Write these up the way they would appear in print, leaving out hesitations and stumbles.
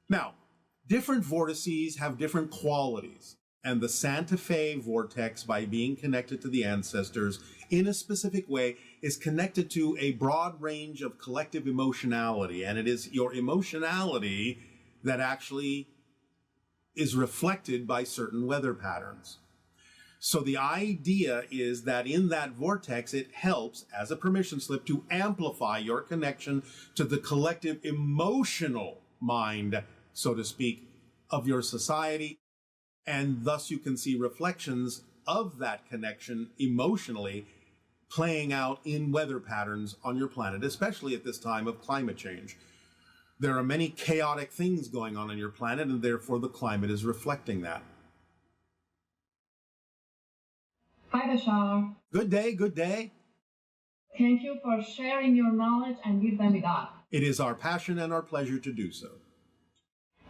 Now, different vortices have different qualities. And the Santa Fe vortex, by being connected to the ancestors in a specific way, is connected to a broad range of collective emotionality. And it is your emotionality that actually is reflected by certain weather patterns. So the idea is that in that vortex, it helps, as a permission slip, to amplify your connection to the collective emotional mind, so to speak, of your society. And thus you can see reflections of that connection emotionally playing out in weather patterns on your planet, especially at this time of climate change. There are many chaotic things going on your planet, and therefore the climate is reflecting that. Hi, Bashar. Good day, good day. Thank you for sharing your knowledge and wisdom with us. It is our passion and our pleasure to do so.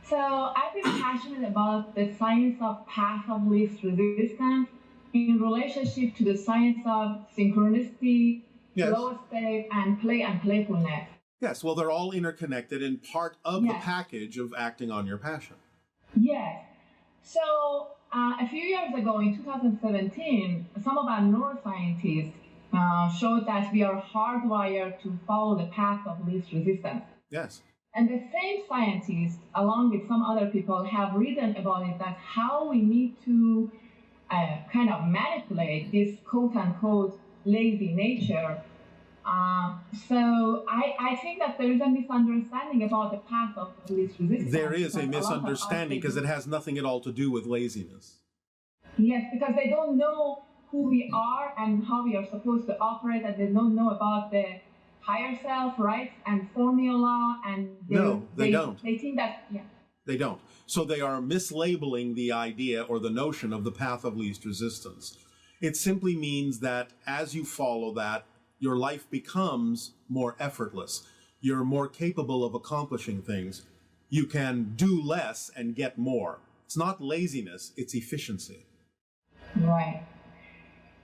So I've been passionate about the science of path of least resistance in relationship to the science of synchronicity, Yes. flow state, and play and playfulness. Yes, well, they're all interconnected and part of the package of acting on your passion. Yes. So a few years ago, in 2017, some of our neuroscientists showed that we are hardwired to follow the path of least resistance. Yes. And the same scientists, along with some other people, have written about it, that how we need to kind of manipulate this quote-unquote lazy nature. So I think that there is a misunderstanding about the path of least resistance. There is a misunderstanding because it has nothing at all to do with laziness. Yes, because they don't know who we are and how we are supposed to operate, and they don't know about the higher self, right, and formula, and they don't. They think that, They don't. So they are mislabeling the idea or the notion of the path of least resistance. It simply means that as you follow that, your life becomes more effortless. You're more capable of accomplishing things. You can do less and get more. It's not laziness, it's efficiency. Right.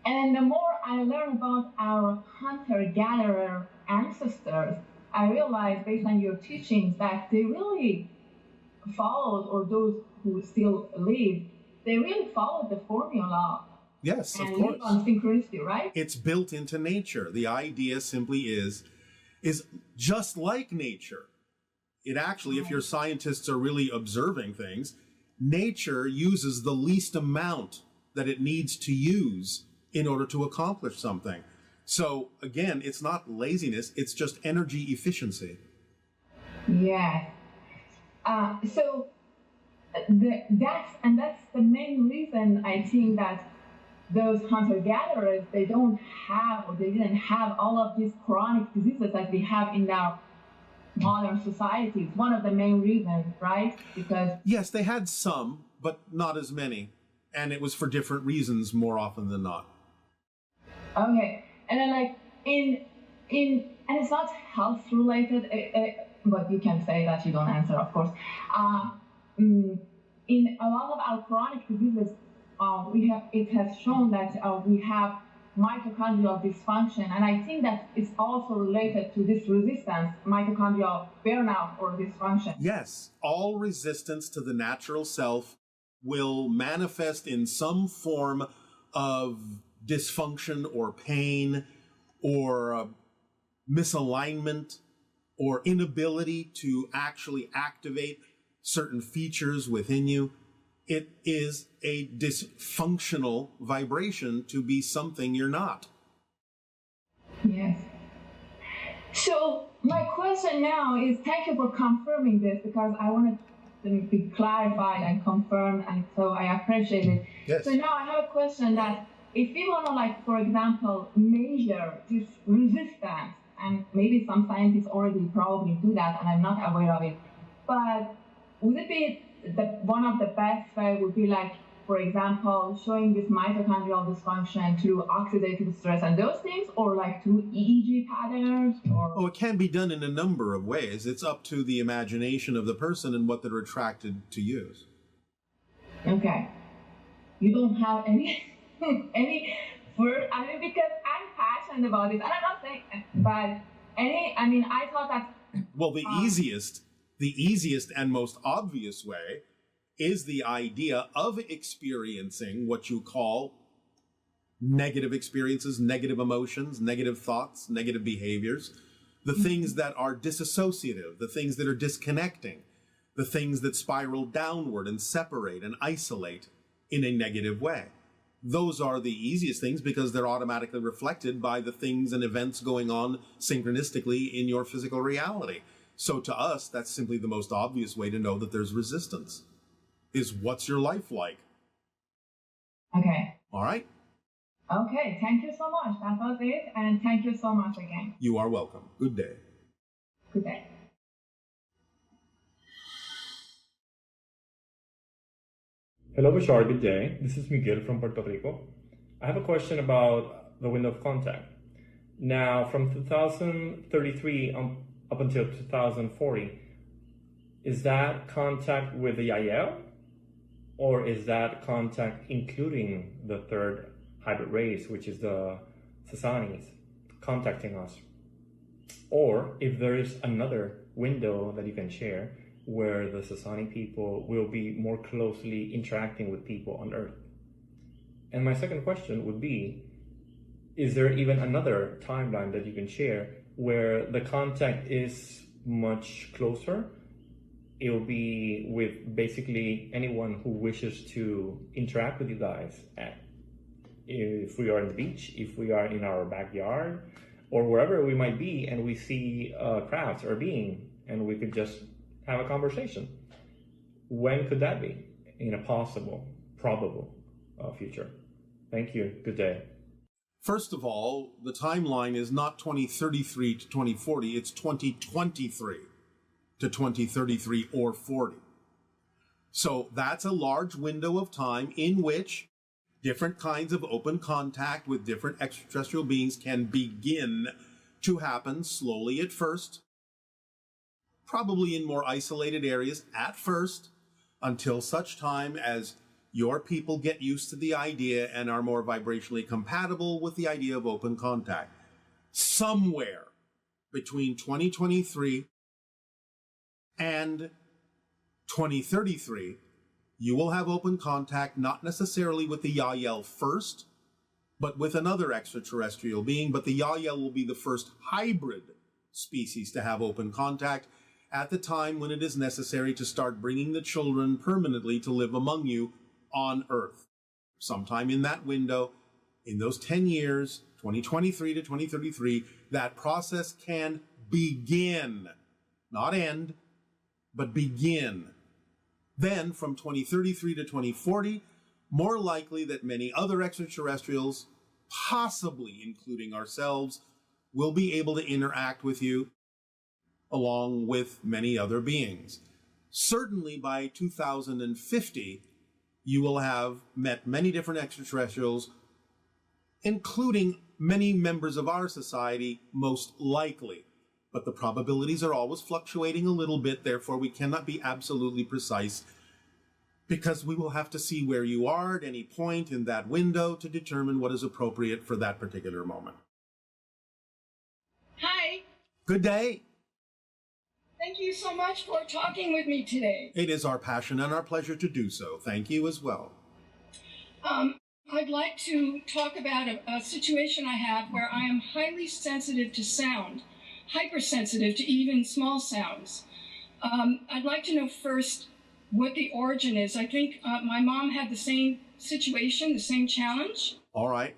And the more I learn about our hunter-gatherer ancestors, I realize, based on your teachings, that they really followed, or those who still live, they really followed the formula. Yes, of course. And live on synchronicity, right? It's built into nature. The idea simply is just like nature. It actually, if your scientists are really observing things, nature uses the least amount that it needs to use in order to accomplish something. So again, it's not laziness, it's just energy efficiency. Yeah. So that's the main reason I think that those hunter-gatherers, they didn't have all of these chronic diseases that we have in our modern society. It's one of the main reasons, right? Because yes, they had some, but not as many. And it was for different reasons more often than not. Okay. And then and it's not health related, but you can say that, you don't answer, of course. In a lot of our chronic diseases, it has shown that we have mitochondrial dysfunction, and I think that it's also related to this resistance, mitochondrial burnout or dysfunction. Yes, all resistance to the natural self will manifest in some form of dysfunction or pain or misalignment or inability to actually activate certain features within you. It is a dysfunctional vibration to be something you're not. Yes. So my question now is, thank you for confirming this, because I wanted to be clarified and confirmed, and so I appreciate it. Yes. So now I have a question that if we want to, like, for example, measure this resistance, and maybe some scientists already probably do that and I'm not aware of it, but would it be one of the best way would be, like, for example, showing this mitochondrial dysfunction through oxidative stress and those things, or like through EEG patterns? Or Oh, it can be done in a number of ways. It's up to the imagination of the person and what they're attracted to use. Okay. You don't have any word? I mean, because I'm passionate about this, and I'm not saying, but I thought that... Well, the easiest The easiest and most obvious way is the idea of experiencing what you call negative experiences, negative emotions, negative thoughts, negative behaviors, the things that are disassociative, the things that are disconnecting, the things that spiral downward and separate and isolate in a negative way. Those are the easiest things because they're automatically reflected by the things and events going on synchronistically in your physical reality. So to us, that's simply the most obvious way to know that there's resistance, is what's your life like? Okay. All right? Okay, thank you so much. That was it, and thank you so much again. You are welcome. Good day. Good day. Hello, Bashar. Good day. This is Miguel from Puerto Rico. I have a question about the window of contact. Now, from 2033 up until 2040, is that contact with the IL, or is that contact including the third hybrid race, which is the Sasanis, contacting us? Or if there is another window that you can share where the Sasani people will be more closely interacting with people on Earth. And my second question would be, is there even another timeline that you can share where the contact is much closer? It will be with basically anyone who wishes to interact with you guys. If we are on the beach, if we are in our backyard, or wherever we might be, and we see crafts or being, and we could just have a conversation. When could that be in a possible, probable future? Thank you. Good day. First of all, the timeline is not 2033 to 2040, it's 2023 to 2033 or 40. So that's a large window of time in which different kinds of open contact with different extraterrestrial beings can begin to happen slowly at first, probably in more isolated areas at first, until such time as your people get used to the idea and are more vibrationally compatible with the idea of open contact. Somewhere between 2023 and 2033, you will have open contact, not necessarily with the Yael first, but with another extraterrestrial being. But the Yael will be the first hybrid species to have open contact at the time when it is necessary to start bringing the children permanently to live among you on Earth. Sometime in that window, in those 10 years, 2023 to 2033, that process can begin, not end, but begin. Then, from 2033 to 2040, more likely that many other extraterrestrials, possibly including ourselves, will be able to interact with you along with many other beings. Certainly by 2050, you will have met many different extraterrestrials, including many members of our society, most likely. But the probabilities are always fluctuating a little bit, therefore we cannot be absolutely precise, because we will have to see where you are at any point in that window to determine what is appropriate for that particular moment. Hi. Good day. Thank you so much for talking with me today. It is our passion and our pleasure to do so. Thank you as well. I'd like to talk about a situation I have where I am highly sensitive to sound, hypersensitive to even small sounds. I'd like to know first what the origin is. I think my mom had the same situation, the same challenge. All right.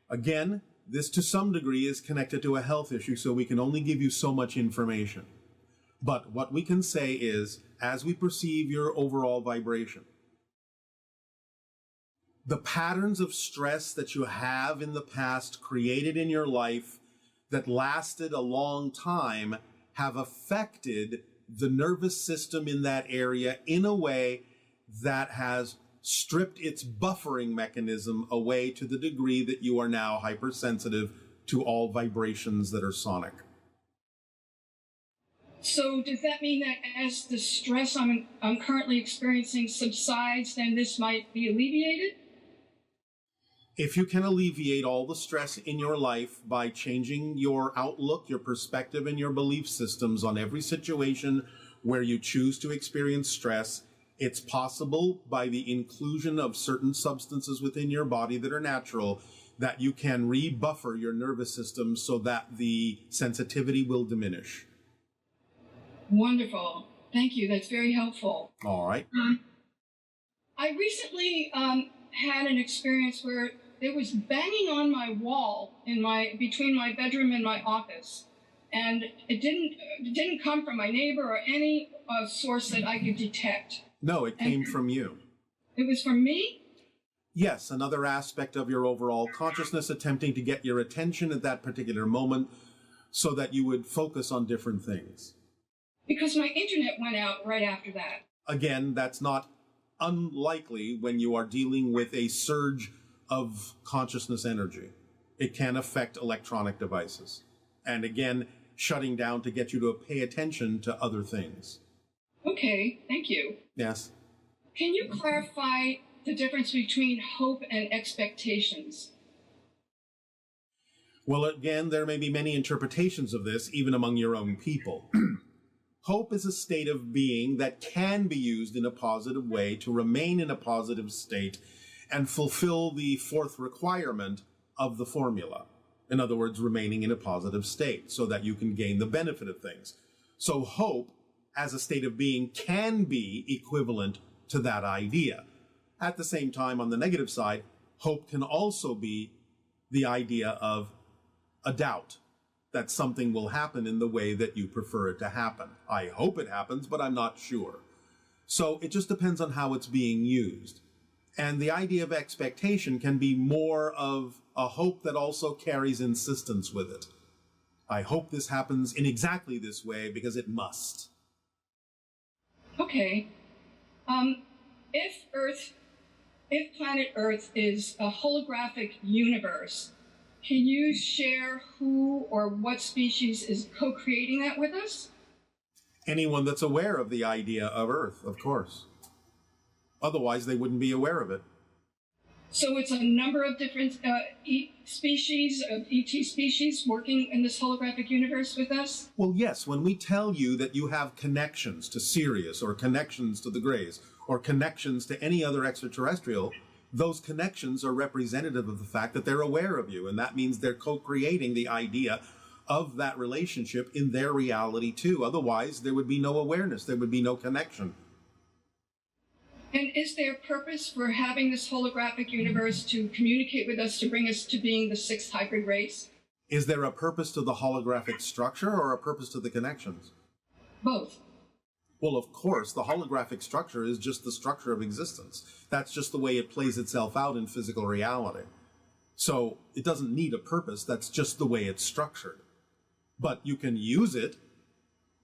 Again, this to some degree is connected to a health issue, so we can only give you so much information. But what we can say is, as we perceive your overall vibration, the patterns of stress that you have in the past created in your life that lasted a long time have affected the nervous system in that area in a way that has stripped its buffering mechanism away to the degree that you are now hypersensitive to all vibrations that are sonic. So does that mean that as the stress I'm currently experiencing subsides, then this might be alleviated? If you can alleviate all the stress in your life by changing your outlook, your perspective, and your belief systems on every situation where you choose to experience stress. It's possible by the inclusion of certain substances within your body that are natural that you can rebuffer your nervous system so that the sensitivity will diminish. Wonderful. Thank you. That's very helpful. All right. I recently had an experience where there was banging on my wall between my bedroom and my office, and it didn't come from my neighbor or any source that I could detect. No, it came from you. It was from me? Yes, another aspect of your overall consciousness attempting to get your attention at that particular moment so that you would focus on different things. Because my internet went out right after that. Again, that's not unlikely when you are dealing with a surge of consciousness energy. It can affect electronic devices. And again, shutting down to get you to pay attention to other things. Okay, thank you. Yes. Can you clarify the difference between hope and expectations? Well, again, there may be many interpretations of this, even among your own people. Hope is a state of being that can be used in a positive way to remain in a positive state and fulfill the fourth requirement of the formula. In other words, remaining in a positive state so that you can gain the benefit of things. So hope as a state of being can be equivalent to that idea. At the same time, on the negative side, hope can also be the idea of a doubt that something will happen in the way that you prefer it to happen. I hope it happens, but I'm not sure. So it just depends on how it's being used. And the idea of expectation can be more of a hope that also carries insistence with it. I hope this happens in exactly this way because it must. Okay. If planet Earth is a holographic universe, can you share who or what species is co-creating that with us? Anyone that's aware of the idea of Earth, of course. Otherwise, they wouldn't be aware of it. So it's a number of different ET species working in this holographic universe with us? Well, yes, when we tell you that you have connections to Sirius or connections to the Greys or connections to any other extraterrestrial, those connections are representative of the fact that they're aware of you, and that means they're co-creating the idea of that relationship in their reality too. Otherwise, there would be no awareness, there would be no connection. And is there purpose for having this holographic universe to communicate with us, to bring us to being the sixth hybrid race? Is there a purpose to the holographic structure or a purpose to the connections? Both. Well, of course, the holographic structure is just the structure of existence. That's just the way it plays itself out in physical reality. So it doesn't need a purpose, that's just the way it's structured. But you can use it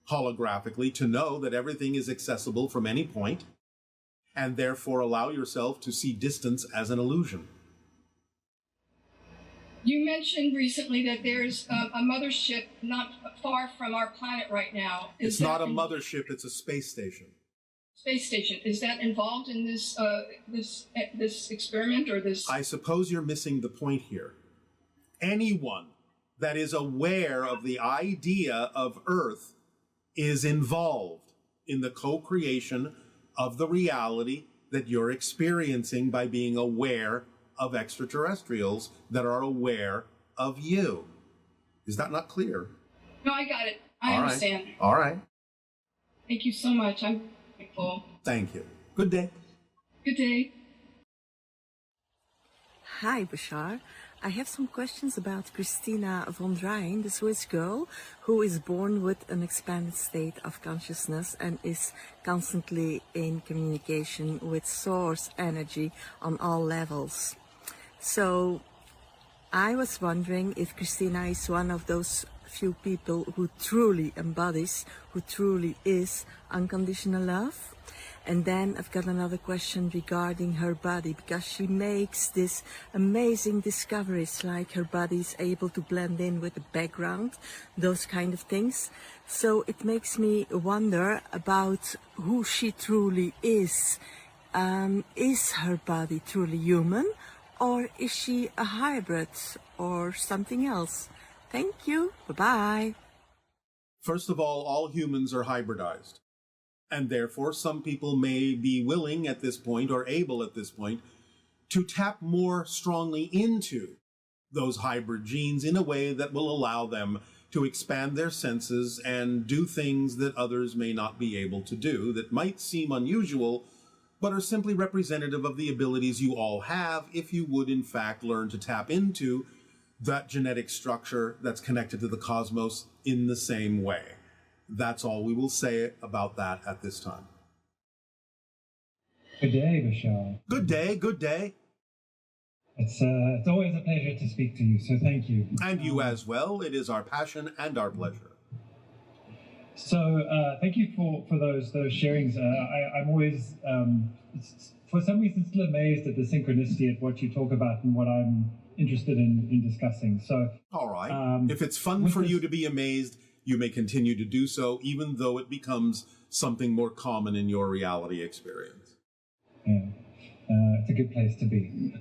holographically to know that everything is accessible from any point, and therefore allow yourself to see distance as an illusion. You mentioned recently that there's a mothership not far from our planet right now. It's not a mothership, it's a space station. Space station. Is that involved in this this experiment or this? I suppose you're missing the point here. Anyone that is aware of the idea of Earth is involved in the co-creation of the reality that you're experiencing by being aware of extraterrestrials that are aware of you. Is that not clear? No, I got it. I understand. All right. Thank you so much. I'm grateful. Thank you. Good day. Good day. Hi, Bashar. I have some questions about Christina von Rijn, the Swiss girl who is born with an expanded state of consciousness and is constantly in communication with source energy on all levels. So I was wondering if Christina is one of those few people who truly embodies, who truly is unconditional love. And then I've got another question regarding her body, because she makes this amazing discoveries, like her body is able to blend in with the background, those kind of things. So it makes me wonder about who she truly is. Is her body truly human, or is she a hybrid or something else? Thank you. Bye-bye. First of all humans are hybridized. And therefore, some people may be willing at this point, or able at this point, to tap more strongly into those hybrid genes in a way that will allow them to expand their senses and do things that others may not be able to do, that might seem unusual, but are simply representative of the abilities you all have if you would in fact learn to tap into that genetic structure that's connected to the cosmos in the same way. That's all we will say about that at this time. Good day, Bashar. Good day, good day. It's always a pleasure to speak to you, so thank you. And you as well. It is our passion and our pleasure. So thank you for those sharings. I'm always, for some reason, still amazed at the synchronicity at what you talk about and what I'm interested in discussing. So, all right. If it's fun for you to be amazed, you may continue to do so, even though it becomes something more common in your reality experience. Yeah. It's a good place to be.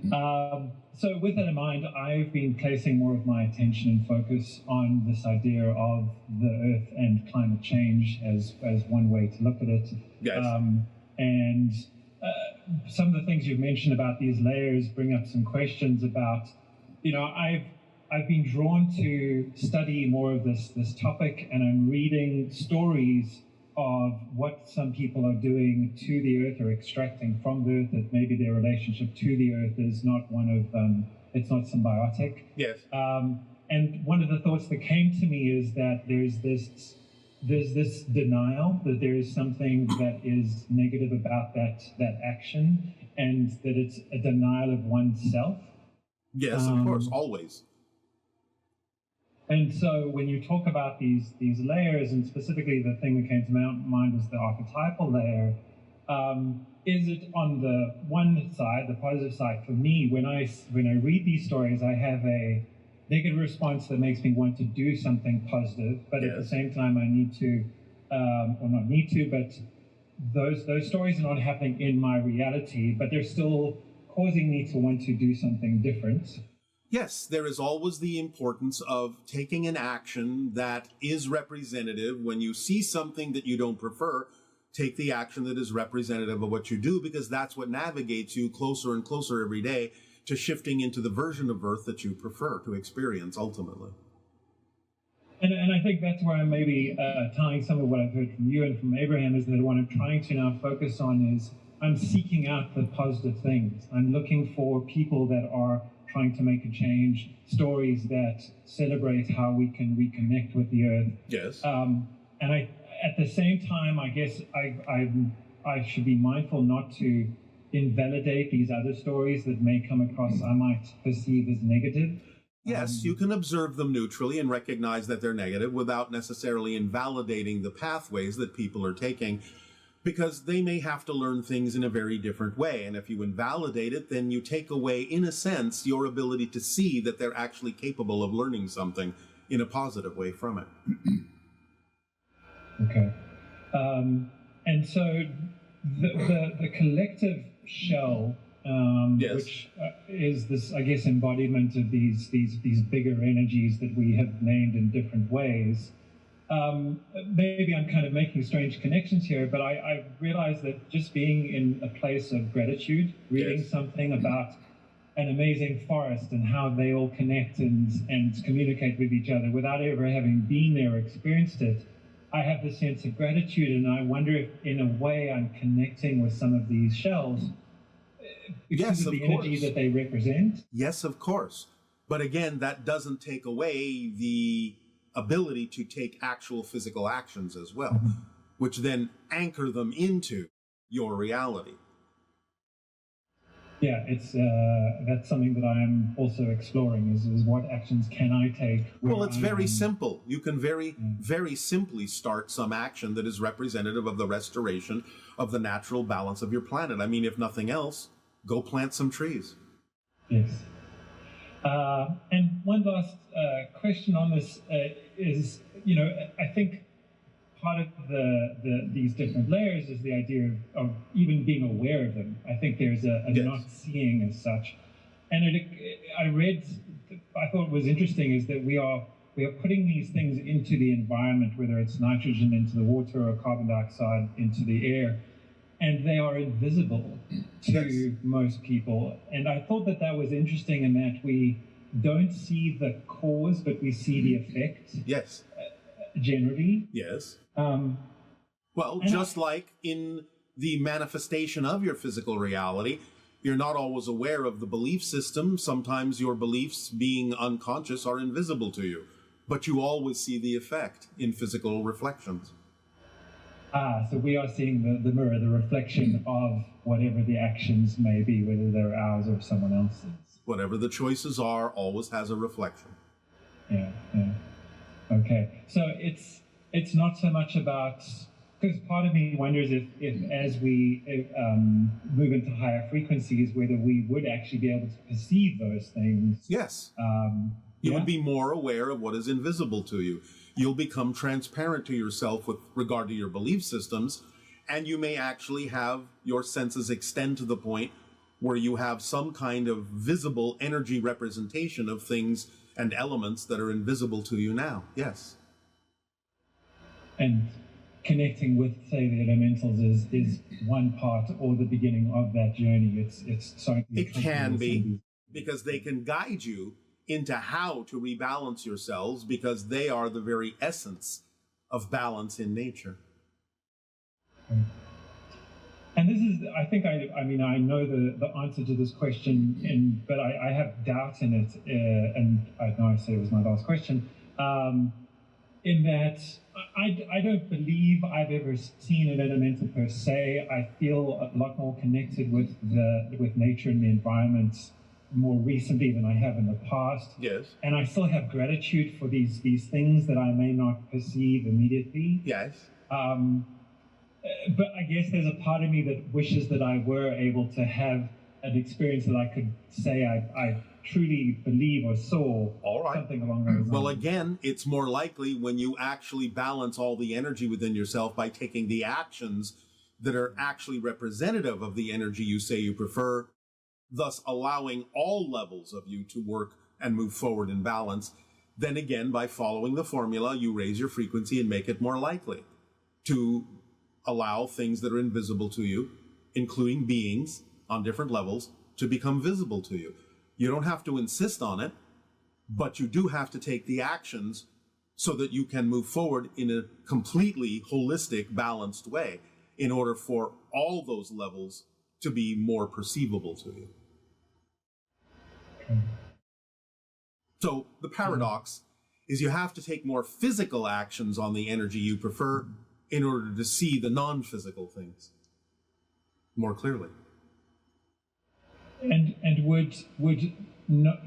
So with that in mind, I've been placing more of my attention and focus on this idea of the Earth and climate change as one way to look at it. Yes. And some of the things you've mentioned about these layers bring up some questions about, I've been drawn to study more of this topic, and I'm reading stories of what some people are doing to the Earth or extracting from the Earth, that maybe their relationship to the Earth is not one of, it's not symbiotic. Yes. And one of the thoughts that came to me is that there's this denial that there is something that is negative about that action, and that it's a denial of oneself. Yes, of course, always. And so when you talk about these layers, and specifically the thing that came to my mind was the archetypal layer, is it on the one side, the positive side? For me, when I read these stories, I have a negative response that makes me want to do something positive, but yes. At the same time I need to, or not need to, but those stories are not happening in my reality, but they're still causing me to want to do something different. Yes, there is always the importance of taking an action that is representative. When you see something that you don't prefer, take the action that is representative of what you do, because that's what navigates you closer and closer every day to shifting into the version of Earth that you prefer to experience ultimately. And I think that's where I'm maybe tying some of what I've heard from you and from Abraham, is that what I'm trying to now focus on is I'm seeking out the positive things. I'm looking for people that are trying to make a change, stories that celebrate how we can reconnect with the Earth. Yes. And at the same time, I guess I should be mindful not to invalidate these other stories that may come across, I might perceive as negative. Yes, you can observe them neutrally and recognize that they're negative without necessarily invalidating the pathways that people are taking, because they may have to learn things in a very different way. And if you invalidate it, then you take away, in a sense, your ability to see that they're actually capable of learning something in a positive way from it. Okay. And so the collective shell, yes. which is this, I guess, embodiment of these bigger energies that we have named in different ways. Maybe I'm kind of making strange connections here, but I realize that just being in a place of gratitude, reading yes. something about an amazing forest and how they all connect and communicate with each other without ever having been there or experienced it, I have this sense of gratitude, and I wonder if in a way I'm connecting with some of these shells because of the energy that they represent. Yes, of course. But again, that doesn't take away the ability to take actual physical actions as well, mm-hmm. which then anchor them into your reality. Yeah, it's that's something that I'm also exploring, is what actions can I take? Well, it's very simple. You can very simply start some action that is representative of the restoration of the natural balance of your planet. I mean, if nothing else, go plant some trees. Yes. And one last question on this is, I think part of these different layers is the idea of even being aware of them. I think there's a yes. not seeing as such. And I thought was interesting is that we're putting these things into the environment, whether it's nitrogen into the water or carbon dioxide into the air, and they are invisible to most people. And I thought that was interesting in that we don't see the cause, but we see the effect. Yes. Generally. Yes. Well, just like in the manifestation of your physical reality, you're not always aware of the belief system. Sometimes your beliefs, being unconscious, are invisible to you, but you always see the effect in physical reflections. So we are seeing the mirror, the reflection of whatever the actions may be, whether they're ours or someone else's. Whatever the choices are, always has a reflection. Yeah. Okay. So it's not so much about, because part of me wonders if as we move into higher frequencies, whether we would actually be able to perceive those things. Yes. You would be more aware of what is invisible to you. You'll become transparent to yourself with regard to your belief systems, and you may actually have your senses extend to the point where you have some kind of visible energy representation of things and elements that are invisible to you now. Yes. And connecting with, say, the elementals is one part or the beginning of that journey. It's something. It can be, because they can guide you into how to rebalance yourselves, because they are the very essence of balance in nature. And this is, I think, I mean, I know the answer to this question, but I have doubts in it, and I know I said it was my last question, in that I don't believe I've ever seen an elemental per se. I feel a lot more connected with nature and the environment more recently than I have in the past. Yes. And I still have gratitude for these things that I may not perceive immediately. Yes. But I guess there's a part of me that wishes that I were able to have an experience that I could say I truly believe or saw. All right. Something along those lines. Well, again, it's more likely when you actually balance all the energy within yourself by taking the actions that are actually representative of the energy you say you prefer, thus allowing all levels of you to work and move forward in balance. Then again, by following the formula, you raise your frequency and make it more likely to allow things that are invisible to you, including beings on different levels, to become visible to you. You don't have to insist on it, but you do have to take the actions so that you can move forward in a completely holistic, balanced way in order for all those levels to be more perceivable to you. So the paradox is you have to take more physical actions on the energy you prefer in order to see the non-physical things more clearly. And would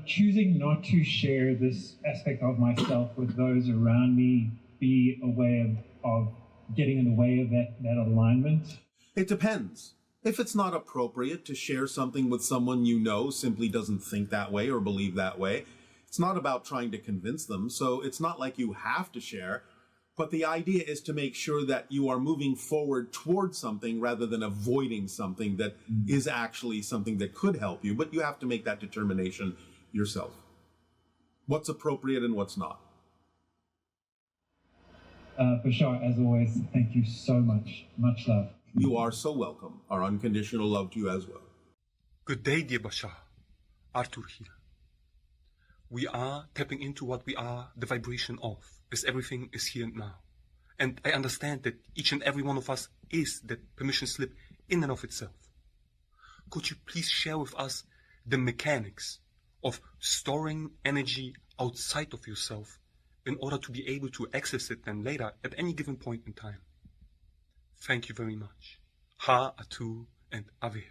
choosing not to share this aspect of myself with those around me be a way of getting in the way of that alignment? It depends. If it's not appropriate to share something with someone you know simply doesn't think that way or believe that way, it's not about trying to convince them, so it's not like you have to share. But the idea is to make sure that you are moving forward towards something rather than avoiding something that is actually something that could help you. But you have to make that determination yourself. What's appropriate and what's not. Bashar, as always, thank you so much. Much love. You are so welcome. Our unconditional love to you as well. Good day, dear Bashar. Arthur here. We are tapping into what we are the vibration of, as everything is here and now. And I understand that each and every one of us is that permission slip in and of itself. Could you please share with us the mechanics of storing energy outside of yourself in order to be able to access it then later at any given point in time? Thank you very much. Ha, Atu, and Aveo.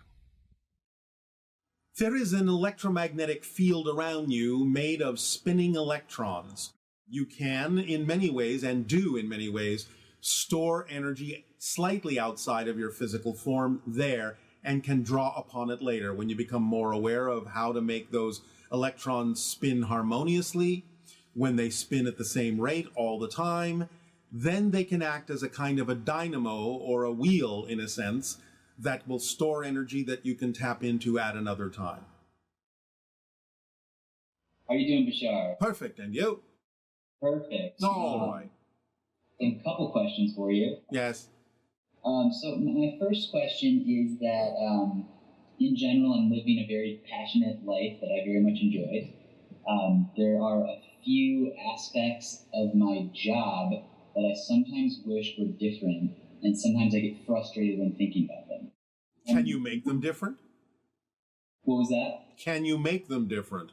There is an electromagnetic field around you made of spinning electrons. You can, in many ways, and do in many ways, store energy slightly outside of your physical form there and can draw upon it later when you become more aware of how to make those electrons spin harmoniously, when they spin at the same rate all the time. Then they can act as a kind of a dynamo or a wheel, in a sense, that will store energy that you can tap into at another time. How are you doing, Bashar? Perfect, and you? Perfect. All right. A couple questions for you. Yes. So my first question is that, in general, I'm living a very passionate life that I very much enjoy. There are a few aspects of my job that I sometimes wish were different, and sometimes I get frustrated when thinking about them. Can you make them different? What was that? Can you make them different?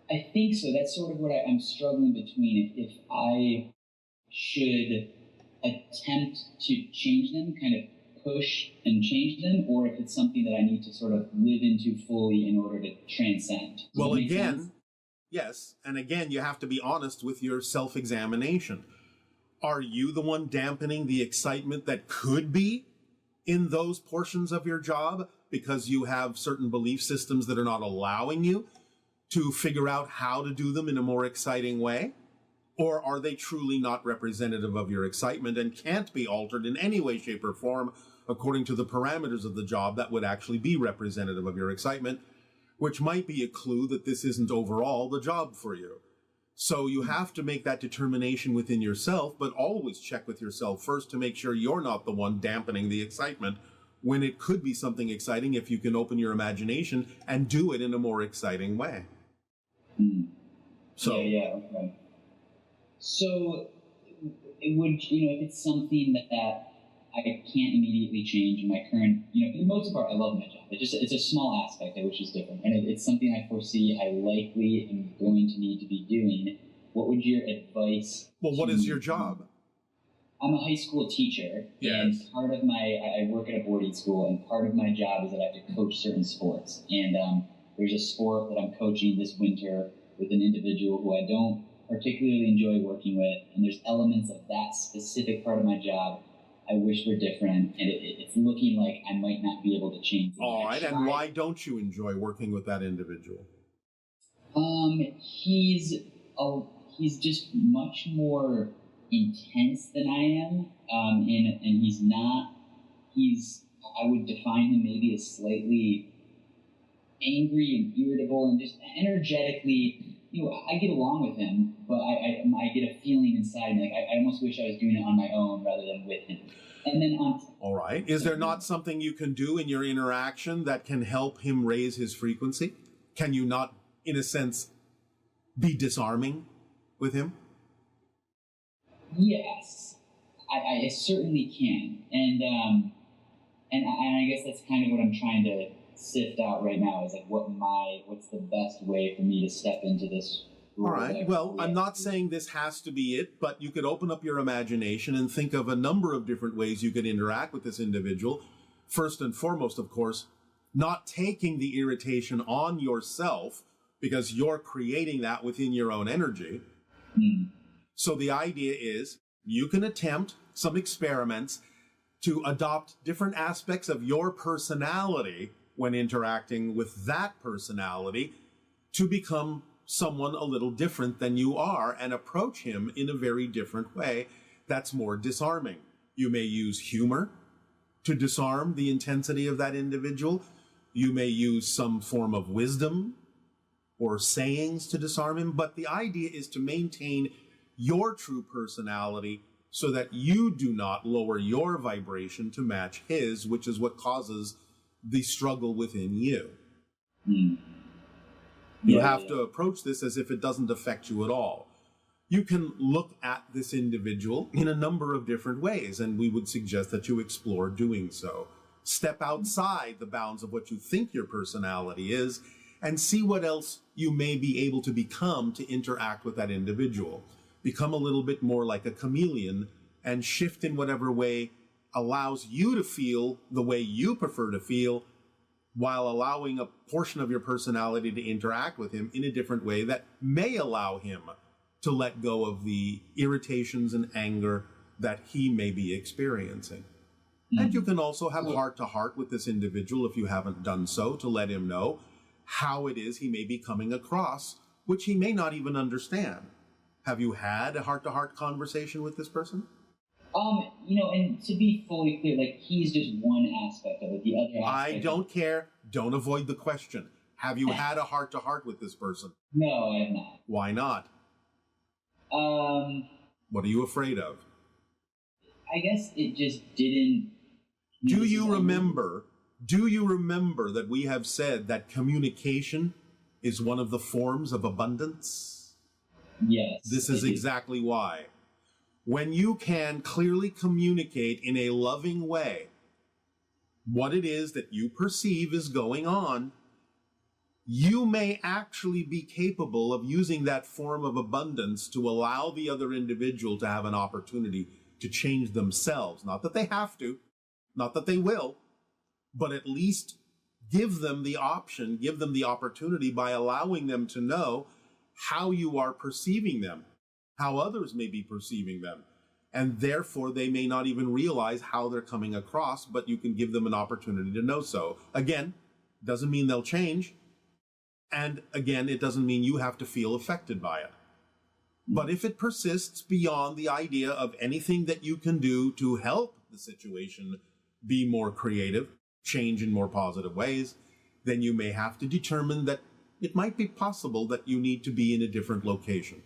I think so. That's sort of what I'm struggling between. If I should attempt to change them, kind of push and change them, or if it's something that I need to sort of live into fully in order to transcend. Well, again, yes. And again, you have to be honest with your self-examination. Are you the one dampening the excitement that could be in those portions of your job because you have certain belief systems that are not allowing you to figure out how to do them in a more exciting way? Or are they truly not representative of your excitement and can't be altered in any way, shape, or form according to the parameters of the job that would actually be representative of your excitement, which might be a clue that this isn't overall the job for you. So you have to make that determination within yourself, but always check with yourself first to make sure you're not the one dampening the excitement when it could be something exciting if you can open your imagination and do it in a more exciting way. So, yeah, okay. So, it would, if it's something that I can't immediately change in my current, for the most part, I love my job. It's a small aspect I wish is different. And it's something I foresee I likely am going to need to be doing. What would your advice? Well, what is your job? I'm a high school teacher. Yes. And part of I work at a boarding school, and part of my job is that I have to coach certain sports. And there's a sport that I'm coaching this winter with an individual who I don't particularly enjoy working with, and there's elements of that specific part of my job I wish were different, and it's looking like I might not be able to change them. All right, and why don't you enjoy working with that individual? He's just much more intense than I am, and I would define him maybe as slightly angry and irritable and just energetically. I get along with him, but I get a feeling inside, like I almost wish I was doing it on my own rather than with him. And then all right. Is there not something you can do in your interaction that can help him raise his frequency? Can you not, in a sense, be disarming with him? Yes, I certainly can, and I guess that's kind of what I'm trying to sift out right now is like what's the best way for me to step into this role. All right. Well, I'm not saying this has to be it, but you could open up your imagination and think of a number of different ways you could interact with this individual. First and foremost, of course, not taking the irritation on yourself because you're creating that within your own energy. So the idea is you can attempt some experiments to adopt different aspects of your personality when interacting with that personality to become someone a little different than you are and approach him in a very different way that's more disarming. You may use humor to disarm the intensity of that individual. You may use some form of wisdom or sayings to disarm him, but the idea is to maintain your true personality so that you do not lower your vibration to match his, which is what causes the struggle within you. You have to approach this as if it doesn't affect you at all. You can look at this individual in a number of different ways, and we would suggest that you explore doing so. Step outside the bounds of what you think your personality is and see what else you may be able to become to interact with that individual. Become a little bit more like a chameleon and shift in whatever way allows you to feel the way you prefer to feel while allowing a portion of your personality to interact with him in a different way that may allow him to let go of the irritations and anger that he may be experiencing. And you can also have heart-to-heart with this individual if you haven't done so, to let him know how it is he may be coming across, which he may not even understand. Have you had a heart-to-heart conversation with this person? And to be fully clear, like, he's just one aspect of it. The other aspect... I don't care. Don't avoid the question. Have you had a heart-to-heart with this person? No, I have not. Why not? What are you afraid of? I guess it just didn't. Do you remember that we have said that communication is one of the forms of abundance? Yes. This is exactly why. When you can clearly communicate in a loving way what it is that you perceive is going on, you may actually be capable of using that form of abundance to allow the other individual to have an opportunity to change themselves. Not that they have to, not that they will, but at least give them the option, give them the opportunity by allowing them to know how you are perceiving them, how others may be perceiving them. And therefore, they may not even realize how they're coming across, but you can give them an opportunity to know so. Again, doesn't mean they'll change. And again, it doesn't mean you have to feel affected by it. But if it persists beyond the idea of anything that you can do to help the situation be more creative, change in more positive ways, then you may have to determine that it might be possible that you need to be in a different location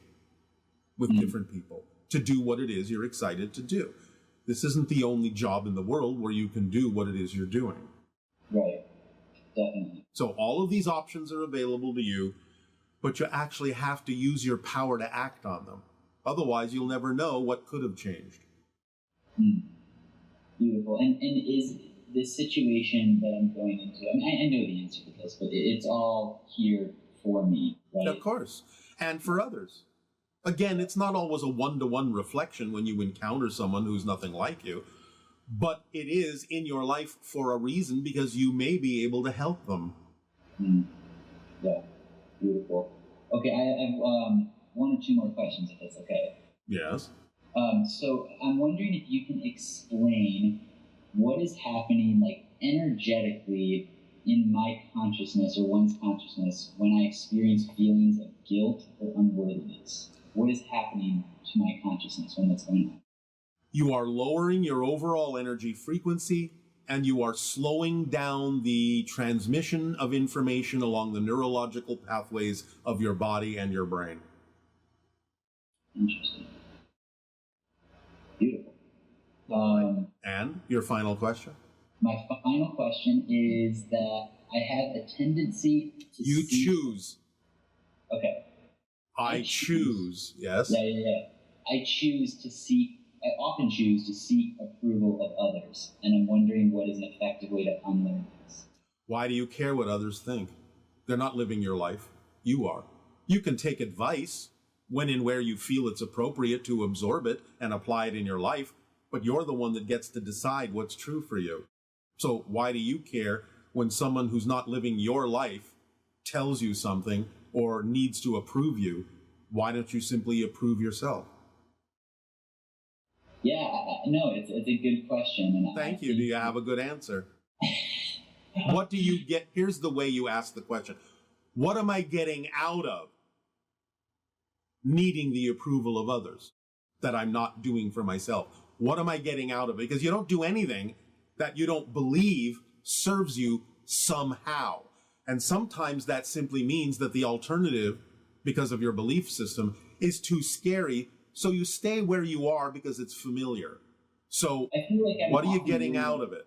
with different people to do what it is you're excited to do. This isn't the only job in the world where you can do what it is you're doing. Right. Definitely. So all of these options are available to you, but you actually have to use your power to act on them. Otherwise, you'll never know what could have changed. Beautiful. And is this situation that I'm going into, I mean, I know the answer to this, but it's all here for me, right? Of course. And for others. Again, it's not always a one-to-one reflection when you encounter someone who's nothing like you, but it is in your life for a reason because you may be able to help them. Yeah, beautiful. Okay, I have one or two more questions, if that's okay. Yes. So I'm wondering if you can explain what is happening, like, energetically in my consciousness or one's consciousness when I experience feelings of guilt or unworthiness. What is happening to my consciousness when that's going on? You are lowering your overall energy frequency, and you are slowing down the transmission of information along the neurological pathways of your body and your brain. Interesting. Beautiful. And your final question? My final question is that I have a tendency to You choose. Okay. I choose. Yes? Yeah. I often choose to seek approval of others, and I'm wondering what is an effective way to unlearn this. Why do you care what others think? They're not living your life. You are. You can take advice when and where you feel it's appropriate to absorb it and apply it in your life, but you're the one that gets to decide what's true for you. So why do you care when someone who's not living your life tells you something or needs to approve you? Why don't you simply approve yourself? Yeah, no, it's a good question. And Thank you. Do you have a good answer? What do you get? Here's the way you ask the question. What am I getting out of needing the approval of others that I'm not doing for myself? What am I getting out of it? Because you don't do anything that you don't believe serves you somehow. And sometimes that simply means that the alternative, because of your belief system, is too scary. So you stay where you are because it's familiar. So I feel like what are you getting out of it?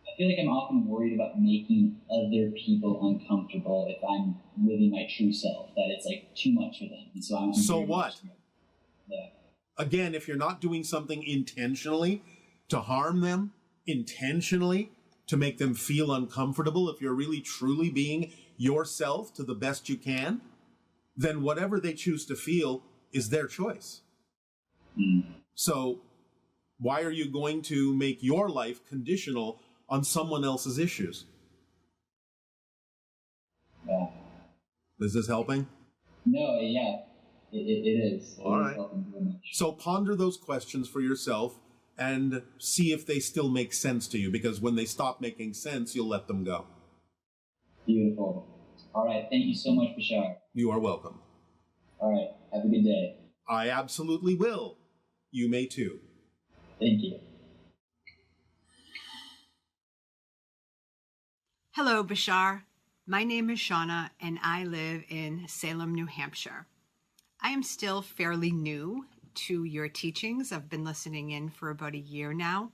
I feel like I'm often worried about making other people uncomfortable if I'm living my true self, that it's like too much for them. And so I'm So what? Yeah. Again, if you're not doing something intentionally to harm them, intentionally to make them feel uncomfortable, if you're really truly being yourself to the best you can, then whatever they choose to feel is their choice. So why are you going to make your life conditional on someone else's issues? Yeah. Is this helping? No, yeah, it is. All right. So ponder those questions for yourself and see if they still make sense to you, because when they stop making sense, you'll let them go. Beautiful. All right. Thank you so much, Bashar. You are welcome. All right. Have a good day. I absolutely will. You may too. Thank you. Hello, Bashar. My name is Shauna, and I live in Salem, New Hampshire. I am still fairly new to your teachings. I've been listening in for about a year now.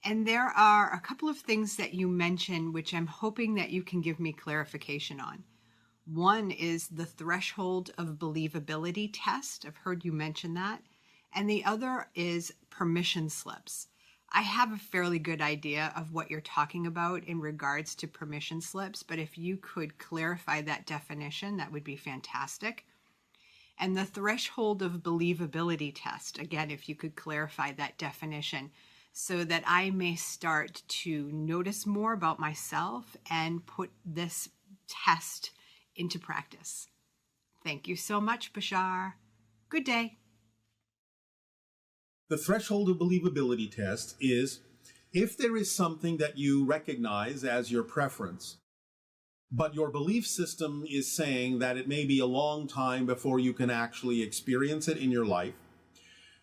And there are a couple of things that you mentioned which I'm hoping that you can give me clarification on. One is the threshold of believability test. I've heard you mention that. And the other is permission slips. I have a fairly good idea of what you're talking about in regards to permission slips, but if you could clarify that definition, that would be fantastic. And the threshold of believability test, again, if you could clarify that definition so that I may start to notice more about myself and put this test into practice. Thank you so much, Bashar. Good day. The threshold of believability test is if there is something that you recognize as your preference, but your belief system is saying that it may be a long time before you can actually experience it in your life,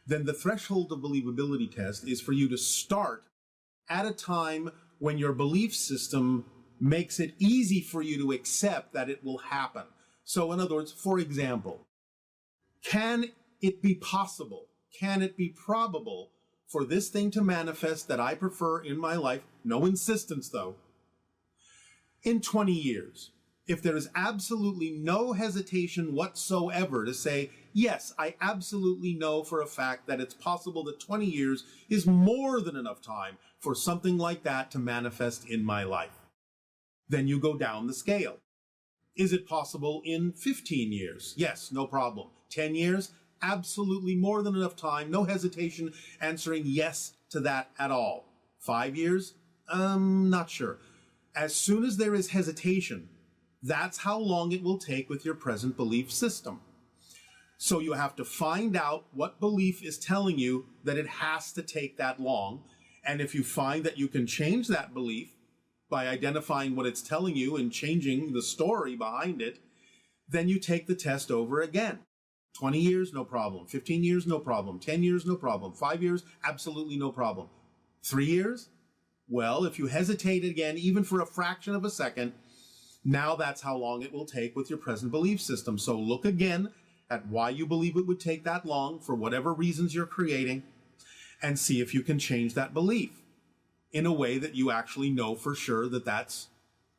then the threshold of believability test is for you to start at a time when your belief system makes it easy for you to accept that it will happen. So in other words, for example, can it be possible? Can it be probable for this thing to manifest that I prefer in my life? No insistence, though. In 20 years, if there is absolutely no hesitation whatsoever to say, yes, I absolutely know for a fact that it's possible that 20 years is more than enough time for something like that to manifest in my life, then you go down the scale. Is it possible in 15 years? Yes, no problem. 10 years? Absolutely more than enough time, no hesitation, answering yes to that at all. 5 years? Not sure. As soon as there is hesitation, that's how long it will take with your present belief system. So you have to find out what belief is telling you that it has to take that long. And if you find that you can change that belief by identifying what it's telling you and changing the story behind it, then you take the test over again. 20 years, no problem. 15 years, no problem. 10 years, no problem. 5 years, absolutely no problem. 3 years? Well, if you hesitate again, even for a fraction of a second, now that's how long it will take with your present belief system. So look again at why you believe it would take that long for whatever reasons you're creating and see if you can change that belief in a way that you actually know for sure that that's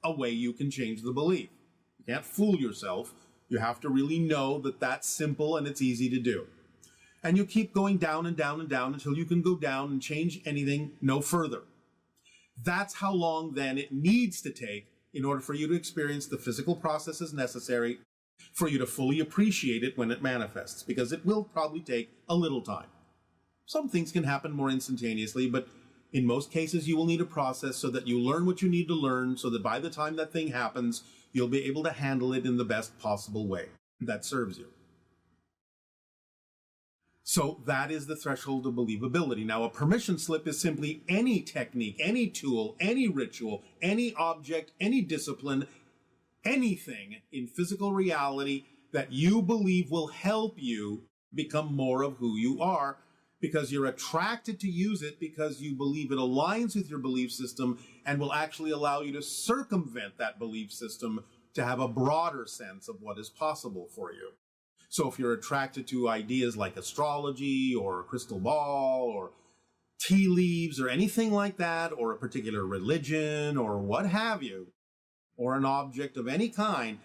a way you can change the belief. You can't fool yourself. You have to really know that that's simple and it's easy to do. And you keep going down and down and down until you can go down and change anything no further. That's how long then it needs to take in order for you to experience the physical processes necessary for you to fully appreciate it when it manifests, because it will probably take a little time. Some things can happen more instantaneously, but in most cases you will need a process so that you learn what you need to learn so that by the time that thing happens, you'll be able to handle it in the best possible way that serves you. So that is the threshold of believability. Now, a permission slip is simply any technique, any tool, any ritual, any object, any discipline, anything in physical reality that you believe will help you become more of who you are, because you're attracted to use it because you believe it aligns with your belief system and will actually allow you to circumvent that belief system to have a broader sense of what is possible for you. So if you're attracted to ideas like astrology or a crystal ball or tea leaves or anything like that, or a particular religion or what have you, or an object of any kind,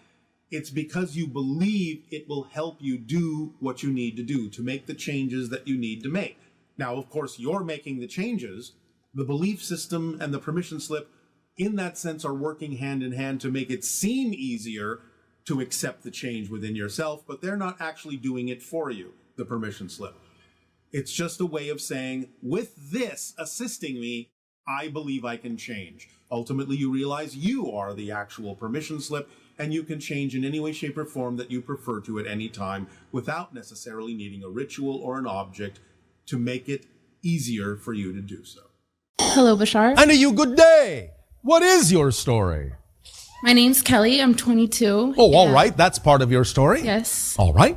it's because you believe it will help you do what you need to do to make the changes that you need to make. Now, of course, you're making the changes. The belief system and the permission slip, in that sense, are working hand in hand to make it seem easier to accept the change within yourself, but they're not actually doing it for you, the permission slip. It's just a way of saying, with this assisting me, I believe I can change. Ultimately, you realize you are the actual permission slip, and you can change in any way, shape, or form that you prefer to at any time without necessarily needing a ritual or an object to make it easier for you to do so. Hello, Bashar. And you good day. What is your story? My name's Kelly. I'm 22. Oh, all right. That's part of your story? Yes. All right.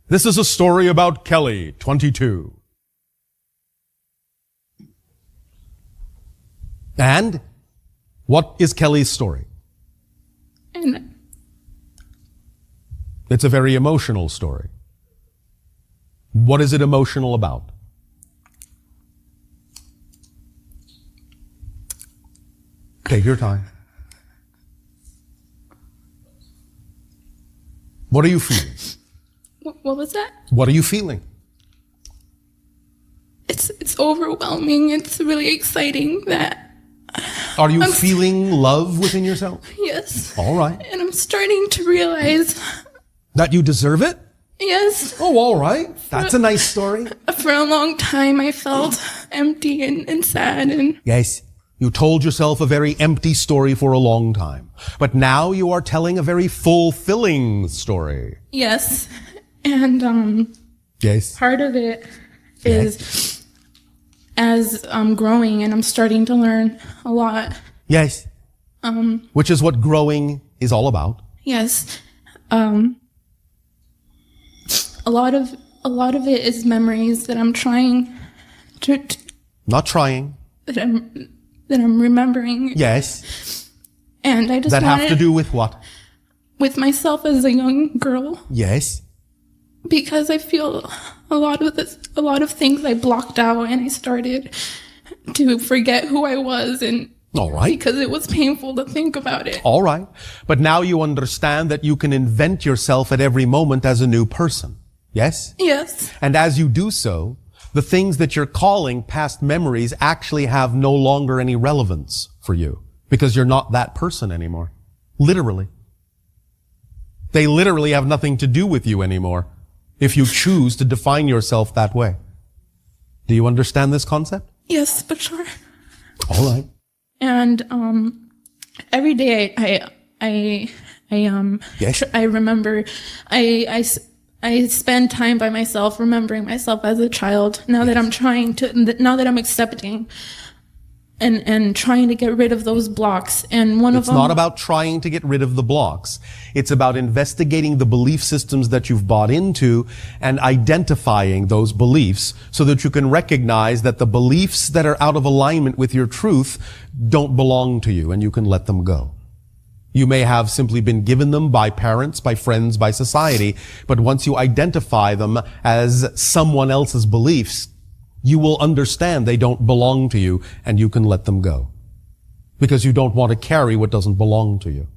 This is a story about Kelly, 22. And what is Kelly's story? And It's a very emotional story. What is it emotional about? Take your time. What are you feeling? What was that? What are you feeling? It's overwhelming. It's really exciting that. Are you feeling love within yourself? Yes. All right. And I'm starting to realize. That you deserve it? Yes. Oh, all right. That's a nice story. For a long time, I felt empty and sad and. Yes. You told yourself a very empty story for a long time. But now you are telling a very fulfilling story. Yes. And Yes. part of it is as I'm growing and I'm starting to learn a lot. Yes. Which is what growing is all about. Yes. A lot of it is memories that I'm trying to Not trying. that I'm remembering. Yes. And I just That wanted, have to do with what? with myself as a young girl, Yes. because I feel a lot of things I blocked out, and I started to forget who I was, and All right. because it was painful to think about it. All right. But now you understand that you can invent yourself at every moment as a new person. Yes? Yes. And as you do so, the things that you're calling past memories actually have no longer any relevance for you because you're not that person anymore. Literally. They literally have nothing to do with you anymore if you choose to define yourself that way. Do you understand this concept? Yes, Bashar. All right. And every day Yes. I remember I spend time by myself, remembering myself as a child. Now that I'm now that I'm accepting and trying to get rid of those blocks. And It's not about trying to get rid of the blocks. It's about investigating the belief systems that you've bought into and identifying those beliefs so that you can recognize that the beliefs that are out of alignment with your truth don't belong to you and you can let them go. You may have simply been given them by parents, by friends, by society, but once you identify them as someone else's beliefs, you will understand they don't belong to you and you can let them go. Because you don't want to carry what doesn't belong to you.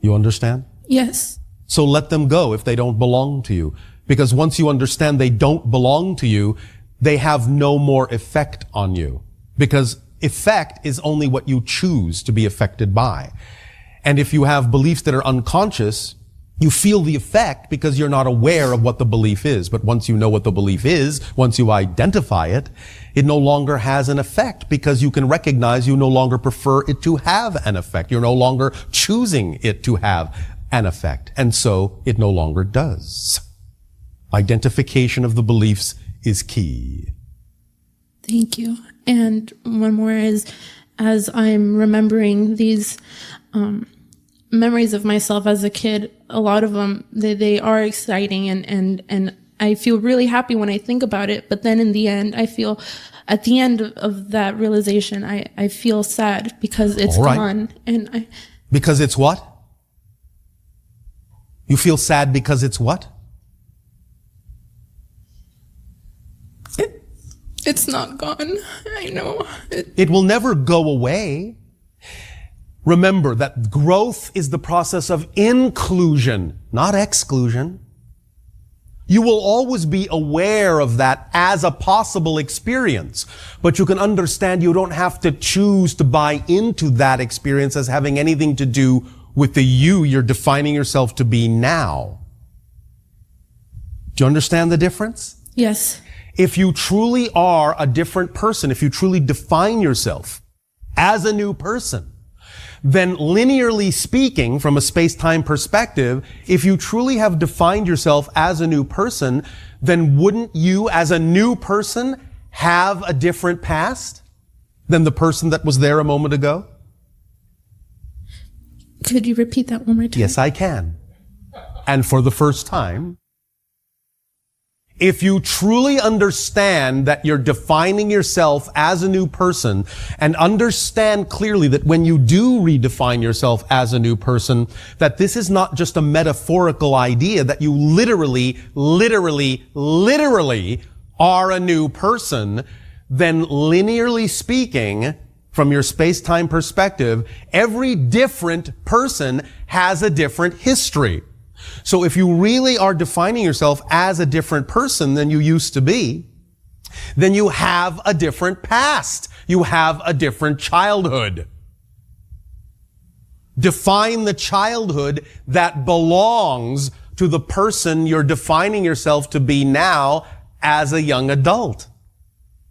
You understand? Yes. So let them go if they don't belong to you. Because once you understand they don't belong to you, they have no more effect on you. Because effect is only what you choose to be affected by. And if you have beliefs that are unconscious, you feel the effect because you're not aware of what the belief is. But once you know what the belief is, once you identify it, it no longer has an effect because you can recognize you no longer prefer it to have an effect. You're no longer choosing it to have an effect. And so it no longer does. Identification of the beliefs is key. Thank you. And one more is, as I'm remembering these memories of myself as a kid, a lot of them, they are exciting and I feel really happy when I think about it. But then in the end, I feel at the end of that realization, I feel sad because it's gone. And because it's what? You feel sad because it's what? It's not gone. I know. It will never go away. Remember that growth is the process of inclusion, not exclusion. You will always be aware of that as a possible experience, but you can understand you don't have to choose to buy into that experience as having anything to do with the you you're defining yourself to be now. Do you understand the difference? Yes. If you truly are a different person, if you truly define yourself as a new person, then linearly speaking, from a space-time perspective, if you truly have defined yourself as a new person, then wouldn't you as a new person have a different past than the person that was there a moment ago? Could you repeat that one more time? Yes, I can. And for the first time, If you truly understand that you're defining yourself as a new person and understand clearly that when you do redefine yourself as a new person, that this is not just a metaphorical idea, that you literally are a new person, then linearly speaking, from your space-time perspective, every different person has a different history. So if you really are defining yourself as a different person than you used to be, then you have a different past. You have a different childhood. Define the childhood that belongs to the person you're defining yourself to be now as a young adult.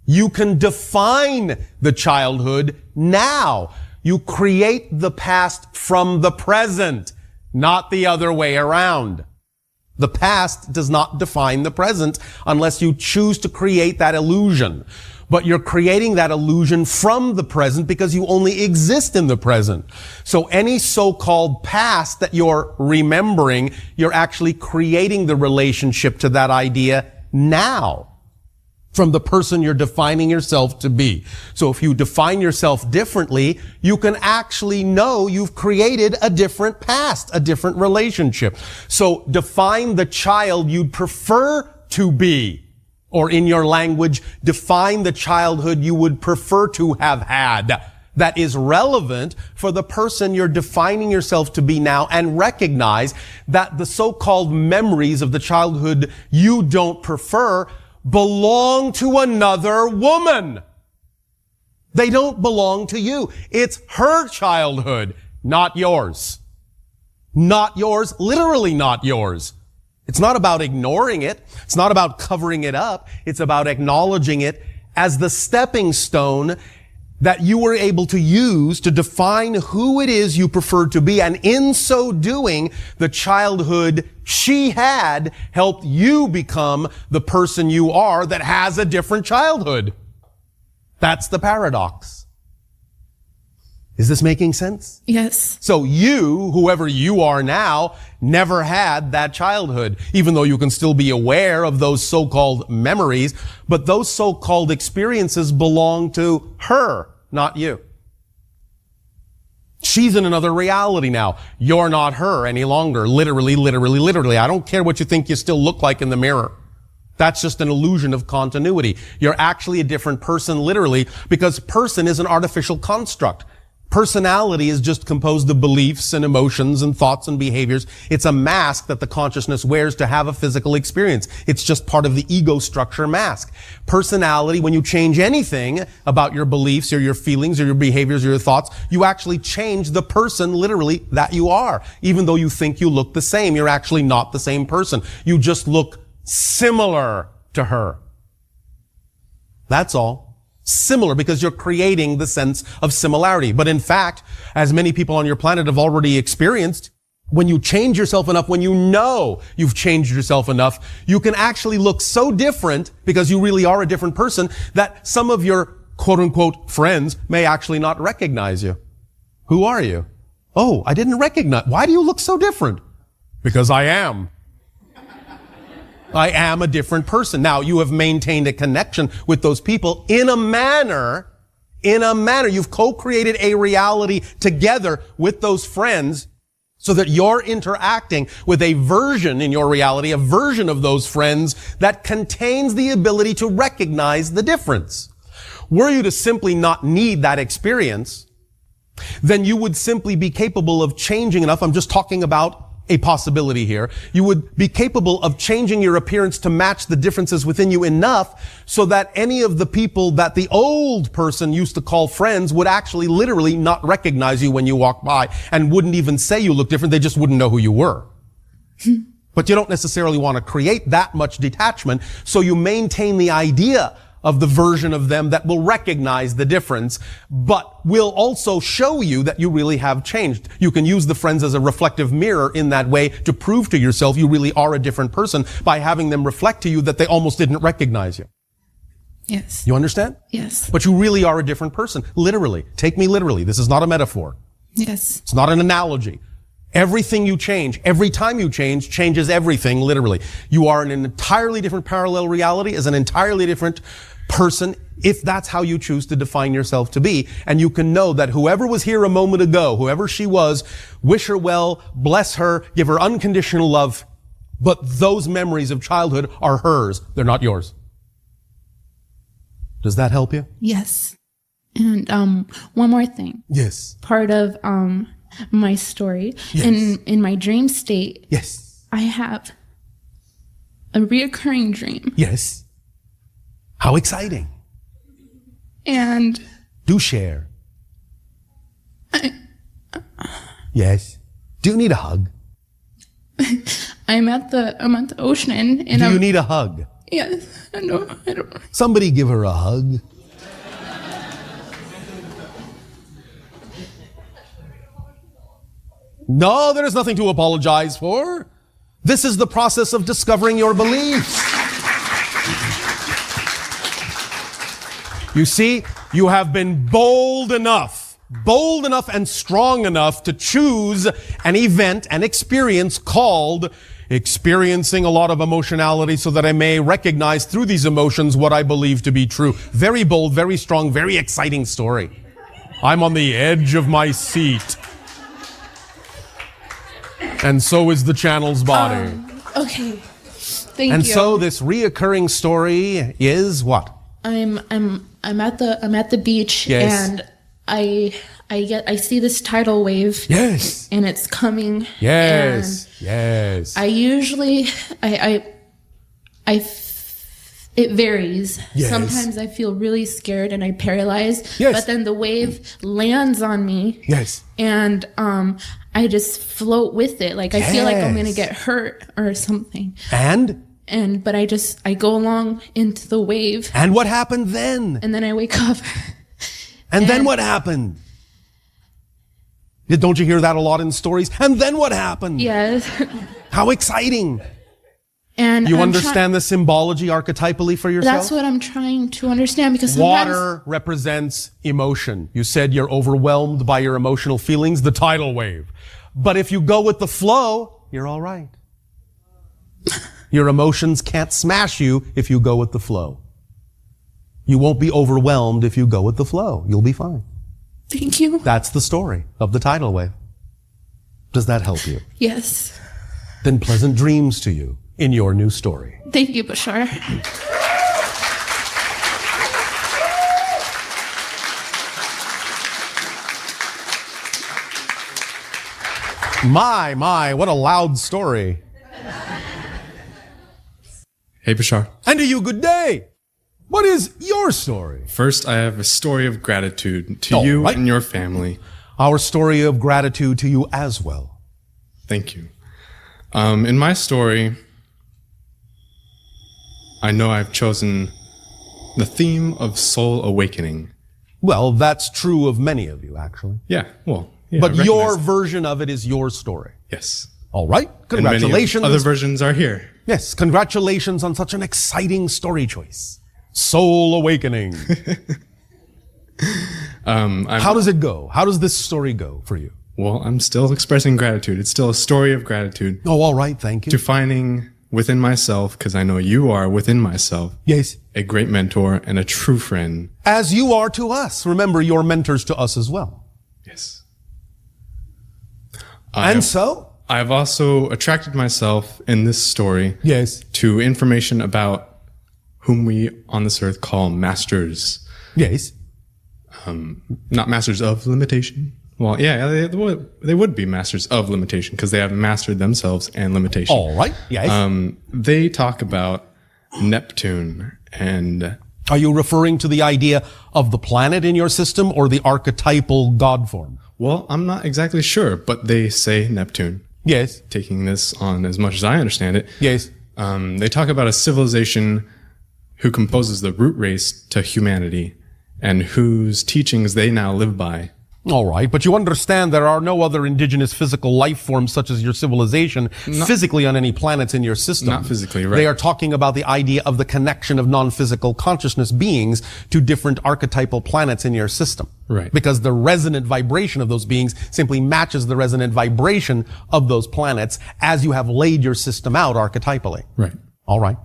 You can define the childhood now. You create the past from the present, not the other way around. The past does not define the present unless you choose to create that illusion. But you're creating that illusion from the present because you only exist in the present. So any so-called past that you're remembering, you're actually creating the relationship to that idea now from the person you're defining yourself to be. So if you define yourself differently, you can actually know you've created a different past, a different relationship. So define the child you'd prefer to be. Or in your language, define the childhood you would prefer to have had. That is relevant for the person you're defining yourself to be now, and recognize that the so-called memories of the childhood you don't prefer belong to another woman. They don't belong to you. It's her childhood, not yours. Not yours, literally not yours. It's not about ignoring it. It's not about covering it up. It's about acknowledging it as the stepping stone that you were able to use to define who it is you prefer to be. And in so doing, the childhood she had helped you become the person you are that has a different childhood. That's the paradox. Is this making sense? Yes. So you, whoever you are now, never had that childhood, even though you can still be aware of those so-called memories, but those so-called experiences belong to her, not you. She's in another reality now. You're not her any longer. Literally. I don't care what you think you still look like in the mirror. That's just an illusion of continuity. You're actually a different person, literally, because person is an artificial construct. Personality is just composed of beliefs and emotions and thoughts and behaviors. It's a mask that the consciousness wears to have a physical experience. It's just part of the ego structure mask. Personality, when you change anything about your beliefs or your feelings or your behaviors or your thoughts, you actually change the person, literally, that you are. Even though you think you look the same, you're actually not the same person. You just look similar to her. That's all. Similar, because you're creating the sense of similarity. But in fact, as many people on your planet have already experienced, when you change yourself enough, when you know you've changed yourself enough, you can actually look so different, because you really are a different person, that some of your quote-unquote friends may actually not recognize you. Who are you? Oh, I didn't recognize. Why do you look so different? Because I am. I am a different person. Now, you have maintained a connection with those people in a manner. You've co-created a reality together with those friends so that you're interacting with a version in your reality, a version of those friends that contains the ability to recognize the difference. Were you to simply not need that experience, then you would simply be capable of changing enough. I'm just talking about a possibility here. You would be capable of changing your appearance to match the differences within you enough so that any of the people that the old person used to call friends would actually literally not recognize you when you walk by and wouldn't even say you look different. They just wouldn't know who you were. But you don't necessarily want to create that much detachment, so you maintain the idea of the version of them that will recognize the difference, but will also show you that you really have changed. You can use the friends as a reflective mirror in that way to prove to yourself you really are a different person by having them reflect to you that they almost didn't recognize you. Yes. You understand? Yes. But you really are a different person. Literally. Take me literally. This is not a metaphor. Yes. It's not an analogy. Everything you change, every time you change, changes everything, literally. You are in an entirely different parallel reality as an entirely different person, if that's how you choose to define yourself to be. And you can know that whoever was here a moment ago, whoever she was, wish her well, bless her, give her unconditional love. But those memories of childhood are hers. They're not yours. Does that help you? Yes. And one more thing. Yes. Part of my story. Yes. In my dream state, Yes. I have a reoccurring dream. Yes. How exciting. And Do share. Yes. Do you need a hug? I'm at the ocean and Do I'm you need a hug? yes. I don't. Somebody give her a hug. No, there is nothing to apologize for. This is the process of discovering your beliefs. You see, you have been bold enough and strong enough to choose an event, an experience called experiencing a lot of emotionality so that I may recognize through these emotions what I believe to be true. Very bold, very strong, very exciting story. I'm on the edge of my seat. And so is the channel's body. Okay. Thank you. And so this reoccurring story is what? I'm at the beach. Yes. And I see this tidal wave. Yes. And it's coming. Yes. Yes. I usually it varies. Yes. Sometimes I feel really scared and I paralyze. Yes. But then the wave lands on me. Yes. And I just float with it. Like I feel like I'm gonna Yes. get hurt or something. But I go along into the wave. And what happened then? And then I wake up. And then what happened? Don't you hear that a lot in stories? And then what happened? Yes. How exciting. And You I'm understand the symbology archetypally for yourself? That's what I'm trying to understand because sometimes Water represents emotion. You said you're overwhelmed by your emotional feelings, the tidal wave. But if you go with the flow, you're all right. Your emotions can't smash you if you go with the flow. You won't be overwhelmed if you go with the flow. You'll be fine. Thank you. That's the story of the tidal wave. Does that help you? Yes. Then pleasant dreams to you in your new story. Thank you, Bashar. My, what a loud story. Hey, Bashar. And to you, good day. What is your story? First, I have a story of gratitude to you and your family. Our story of gratitude to you as well. Thank you. In my story, I know I've chosen the theme of soul awakening. Well, that's true of many of you, actually. Yeah, well, yeah, but your version of it is your story. Yes. All right. Congratulations. And many other versions are here. Yes. Congratulations on such an exciting story choice. Soul awakening. How does it go? How does this story go for you? Well, I'm still expressing gratitude. It's still a story of gratitude. Oh, all right. Thank you. To finding within myself, because I know you are within myself. Yes. A great mentor and a true friend. As you are to us. Remember, you're mentors to us as well. Yes. I've also attracted myself in this story. Yes. To information about whom we on this earth call masters. Yes. Not masters of limitation. Well, yeah, they would be masters of limitation because they have mastered themselves and limitation. All right. Yes. They talk about Neptune and... Are you referring to the idea of the planet in your system or the archetypal god form? Well, I'm not exactly sure, but they say Neptune. Yes. Taking this on as much as I understand it. Yes. They talk about a civilization who composes the root race to humanity and whose teachings they now live by. All right, but you understand there are no other indigenous physical life forms such as your civilization physically on any planets in your system. Not physically, right. They are talking about the idea of the connection of non-physical consciousness beings to different archetypal planets in your system. Right. Because the resonant vibration of those beings simply matches the resonant vibration of those planets as you have laid your system out archetypally. Right. All right.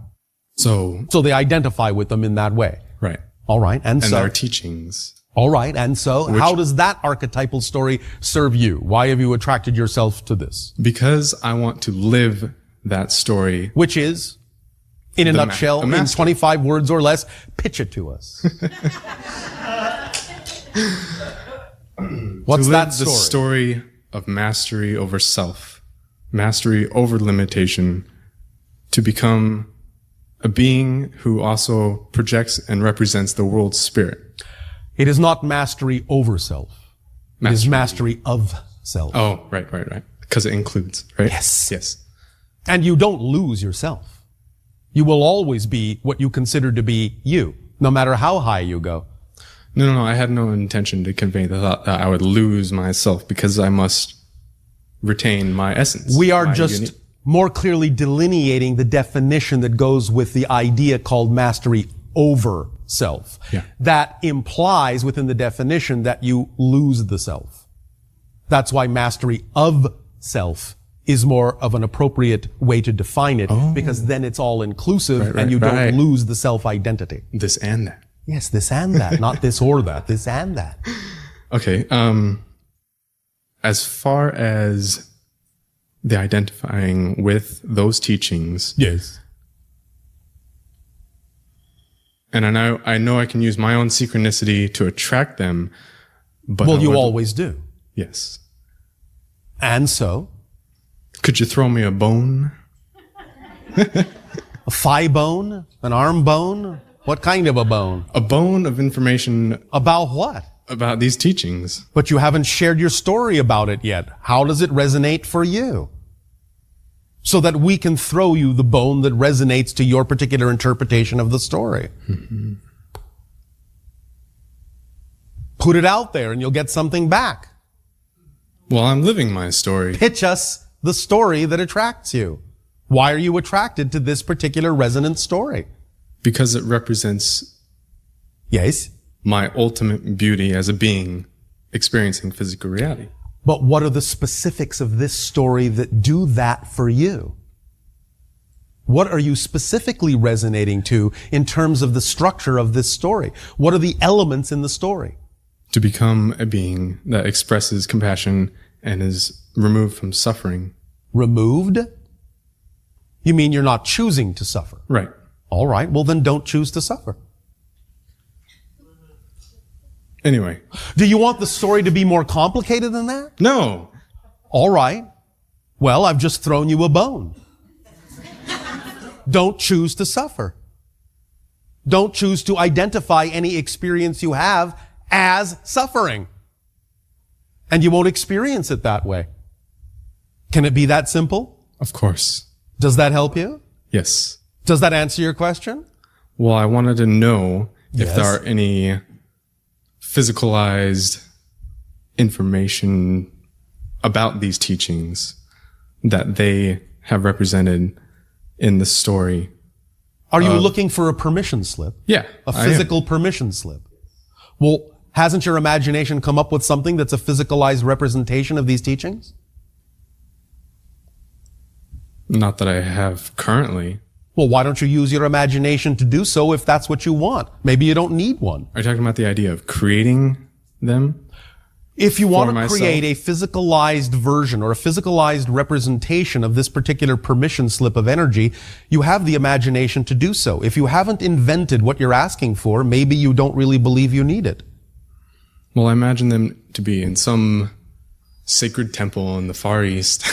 So they identify with them in that way. Right. All right. And so our teachings. All right. And so how does that archetypal story serve you? Why have you attracted yourself to this? Because I want to live that story. Which is, in a nutshell, in 25 words or less, pitch it to us. What's that story? The story of mastery over self, mastery over limitation, to become a being who also projects and represents the world's spirit. It is not mastery over self. It is mastery of self. Oh, right. Because it includes, right? Yes. And you don't lose yourself. You will always be what you consider to be you, no matter how high you go. No. I had no intention to convey the thought that I would lose myself because I must retain my essence. We are just more clearly delineating the definition that goes with the idea called mastery over self. Yeah. That implies within the definition that you lose the self. That's why mastery of self is more of an appropriate way to define it, because then it's all inclusive and you don't lose the self-identity. This and that. Yes, this and that, not this or that, this and that. Okay. As far as the identifying with those teachings. Yes. And I know I can use my own synchronicity to attract them, but well, you always do. Yes. And so? Could you throw me a bone? A thigh bone? An arm bone? What kind of a bone? A bone of information. About what? About these teachings. But you haven't shared your story about it yet. How does it resonate for you? So that we can throw you the bone that resonates to your particular interpretation of the story. Mm-hmm. Put it out there and you'll get something back. Well, I'm living my story. Pitch us the story that attracts you. Why are you attracted to this particular resonant story? Because it represents my ultimate beauty as a being experiencing physical reality. But what are the specifics of this story that do that for you? What are you specifically resonating to in terms of the structure of this story? What are the elements in the story? To become a being that expresses compassion and is removed from suffering. Removed? You mean you're not choosing to suffer? Right. All right. Well, then don't choose to suffer. Anyway. Do you want the story to be more complicated than that? No. All right. Well, I've just thrown you a bone. Don't choose to suffer. Don't choose to identify any experience you have as suffering. And you won't experience it that way. Can it be that simple? Of course. Does that help you? Yes. Does that answer your question? Well, I wanted to know if there are any physicalized information about these teachings that they have represented in the story. Are you looking for a permission slip? Yeah. A physical permission slip. Well, hasn't your imagination come up with something that's a physicalized representation of these teachings? Not that I have currently. Well, why don't you use your imagination to do so if that's what you want? Maybe you don't need one. Are you talking about the idea of creating them? If you want to create a physicalized version or a physicalized representation of this particular permission slip of energy, you have the imagination to do so. If you haven't invented what you're asking for, maybe you don't really believe you need it. Well, I imagine them to be in some sacred temple in the Far East.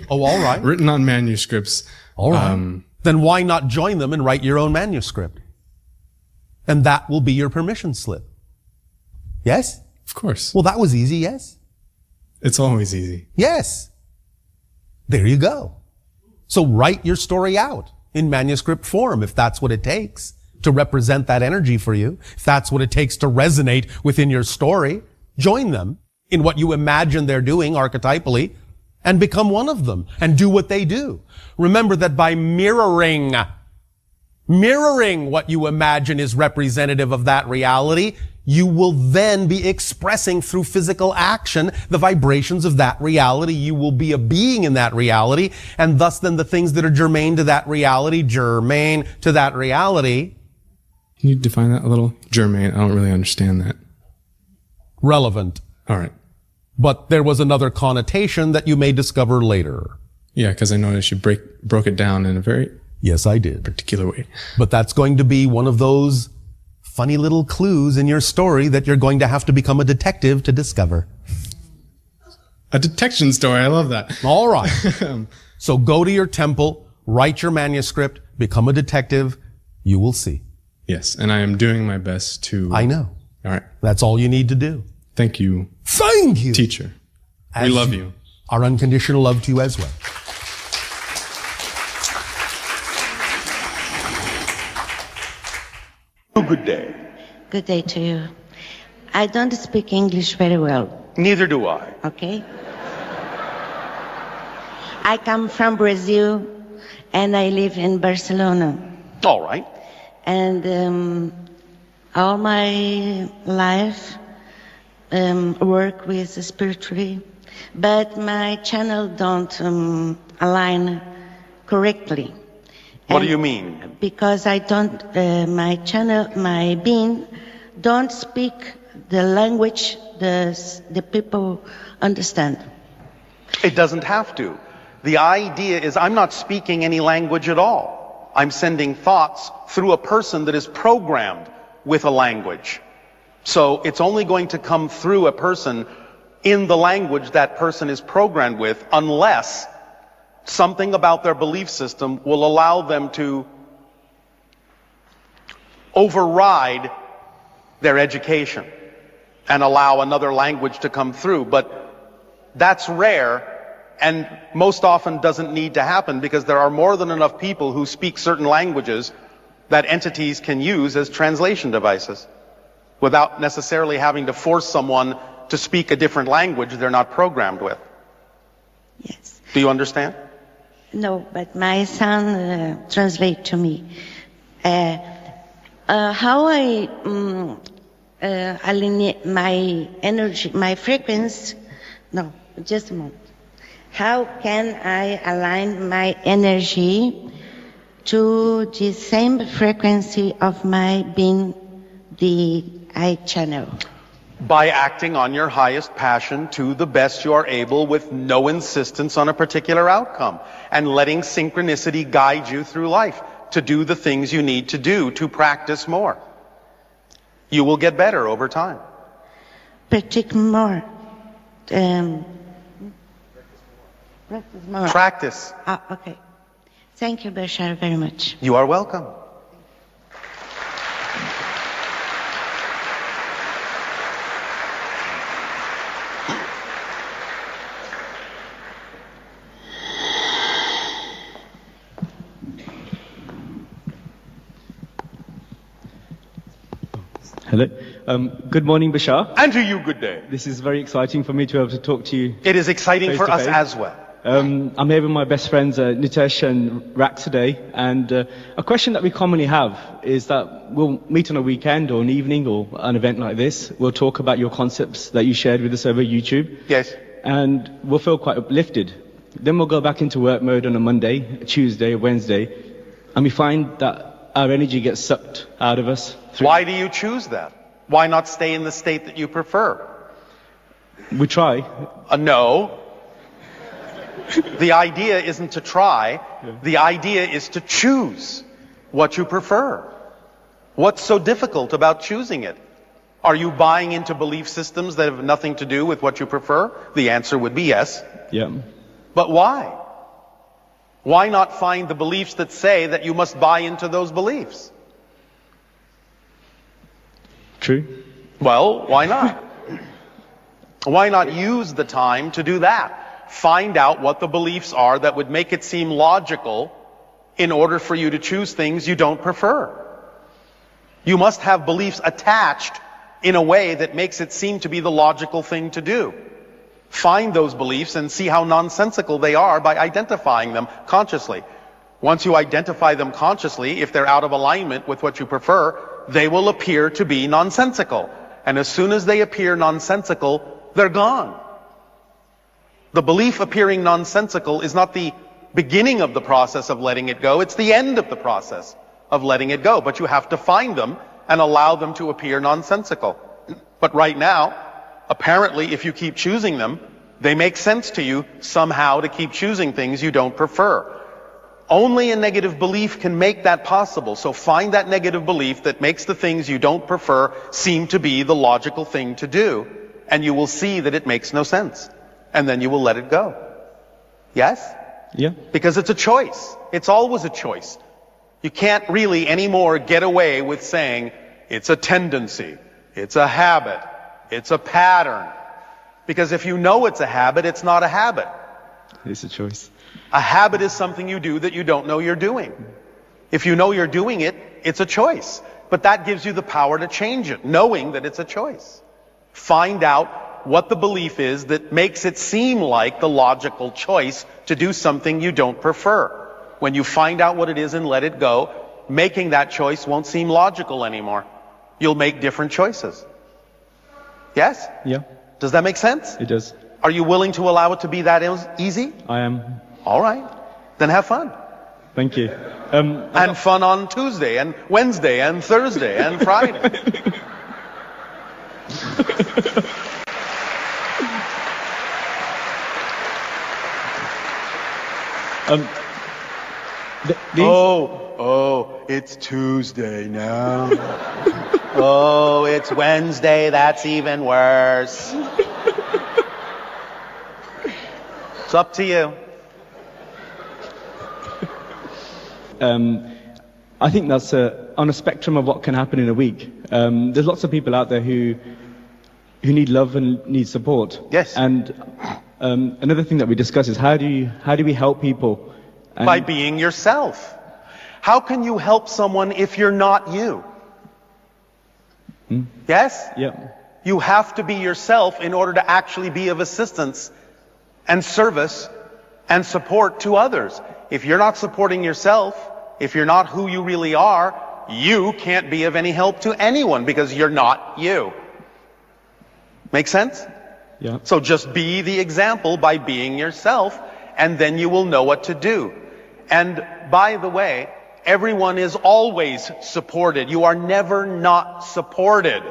Oh, all right. Written on manuscripts. All right. Then why not join them and write your own manuscript? And that will be your permission slip. Yes? Of course. Well, that was easy, yes? It's always easy. Yes. There you go. So write your story out in manuscript form if that's what it takes to represent that energy for you. If that's what it takes to resonate within your story, join them in what you imagine they're doing archetypally and become one of them and do what they do. Remember that by mirroring what you imagine is representative of that reality, you will then be expressing through physical action the vibrations of that reality. You will be a being in that reality, and thus then the things that are germane to that reality. Can you define that a little? Germane, I don't really understand that. Relevant. All right. But there was another connotation that you may discover later. Yeah, because I noticed you broke it down in a very Yes, I did. particular way. But that's going to be one of those funny little clues in your story that you're going to have to become a detective to discover. A detection story, I love that. All right. So go to your temple, write your manuscript, become a detective. You will see. Yes, and I am doing my best to... I know. All right. That's all you need to do. Thank you. Thank you. Teacher. We love you. Our unconditional love to you as well. Good day. Good day to you. I don't speak English very well. Neither do I. Okay? I come from Brazil and I live in Barcelona. All right. And all my life work with spiritually, but my channel don't align correctly. What do you mean? Because I don't, my being don't speak the language the people understand. It doesn't have to. The idea is I'm not speaking any language at all. I'm sending thoughts through a person that is programmed with a language. So it's only going to come through a person in the language that person is programmed with, unless something about their belief system will allow them to override their education and allow another language to come through. But that's rare and most often doesn't need to happen, because there are more than enough people who speak certain languages that entities can use as translation devices without necessarily having to force someone to speak a different language they're not programmed with. Yes. Do you understand? No, but my son translate to me. How I alignate my energy, my frequency. No, just a moment. How can I align my energy to the same frequency of my being, the I channel? By acting on your highest passion to the best you are able, with no insistence on a particular outcome, and letting synchronicity guide you through life to do the things you need to do to practice more. You will get better over time. Practice more. Practice more. Practice. Okay. Thank you, Bashar, very much. You are welcome. Hello. Good morning, Bashar. And to you, good day. This is very exciting for me to be able to talk to you. It is exciting for us as well. I'm here with my best friends, Nitesh and Rak today. And a question that we commonly have is that we'll meet on a weekend or an evening or an event like this. We'll talk about your concepts that you shared with us over YouTube. Yes. And we'll feel quite uplifted. Then we'll go back into work mode on a Monday, Tuesday, Wednesday, and we find that our energy gets sucked out of us. Why do you choose that? Why not stay in the state that you prefer? We try. No. The idea isn't to try. The idea is to choose what you prefer. What's so difficult about choosing it? Are you buying into belief systems that have nothing to do with what you prefer? The answer would be yes. Yeah. But why? Why not find the beliefs that say that you must buy into those beliefs? True. Well, why not? Why not use the time to do that? Find out what the beliefs are that would make it seem logical in order for you to choose things you don't prefer. You must have beliefs attached in a way that makes it seem to be the logical thing to do. Find those beliefs and see how nonsensical they are by identifying them consciously. Once you identify them consciously, if they're out of alignment with what you prefer, they will appear to be nonsensical. And as soon as they appear nonsensical, they're gone. The belief appearing nonsensical is not the beginning of the process of letting it go, it's the end of the process of letting it go. But you have to find them and allow them to appear nonsensical. But right now, apparently, if you keep choosing them, they make sense to you somehow to keep choosing things you don't prefer. Only a negative belief can make that possible. So find that negative belief that makes the things you don't prefer seem to be the logical thing to do, and you will see that it makes no sense. And then you will let it go. Yes? Yeah. Because it's a choice. It's always a choice. You can't really anymore get away with saying, it's a tendency, it's a habit, it's a pattern. Because if you know it's a habit, it's not a habit. It's a choice. A habit is something you do that you don't know you're doing. If you know you're doing it, it's a choice. But that gives you the power to change it, knowing that it's a choice. Find out what the belief is that makes it seem like the logical choice to do something you don't prefer. When you find out what it is and let it go, making that choice won't seem logical anymore. You'll make different choices. Yes? Yeah. Does that make sense? It does. Are you willing to allow it to be that easy? I am. All right. Then have fun. Thank you. And fun on Tuesday and Wednesday and Thursday and Friday. Oh, it's Tuesday now. Oh, it's Wednesday, that's even worse. It's up to you. I think that's on a spectrum of what can happen in a week. There's lots of people out there who need love and need support. Yes. And another thing that we discuss is how do we help people? By being yourself. How can you help someone if you're not you? Yes? Yeah. You have to be yourself in order to actually be of assistance and service and support to others. If you're not supporting yourself, if you're not who you really are, you can't be of any help to anyone because you're not you. Make sense? Yeah. So just be the example by being yourself, and then you will know what to do. And by the way, everyone is always supported. You are never not supported.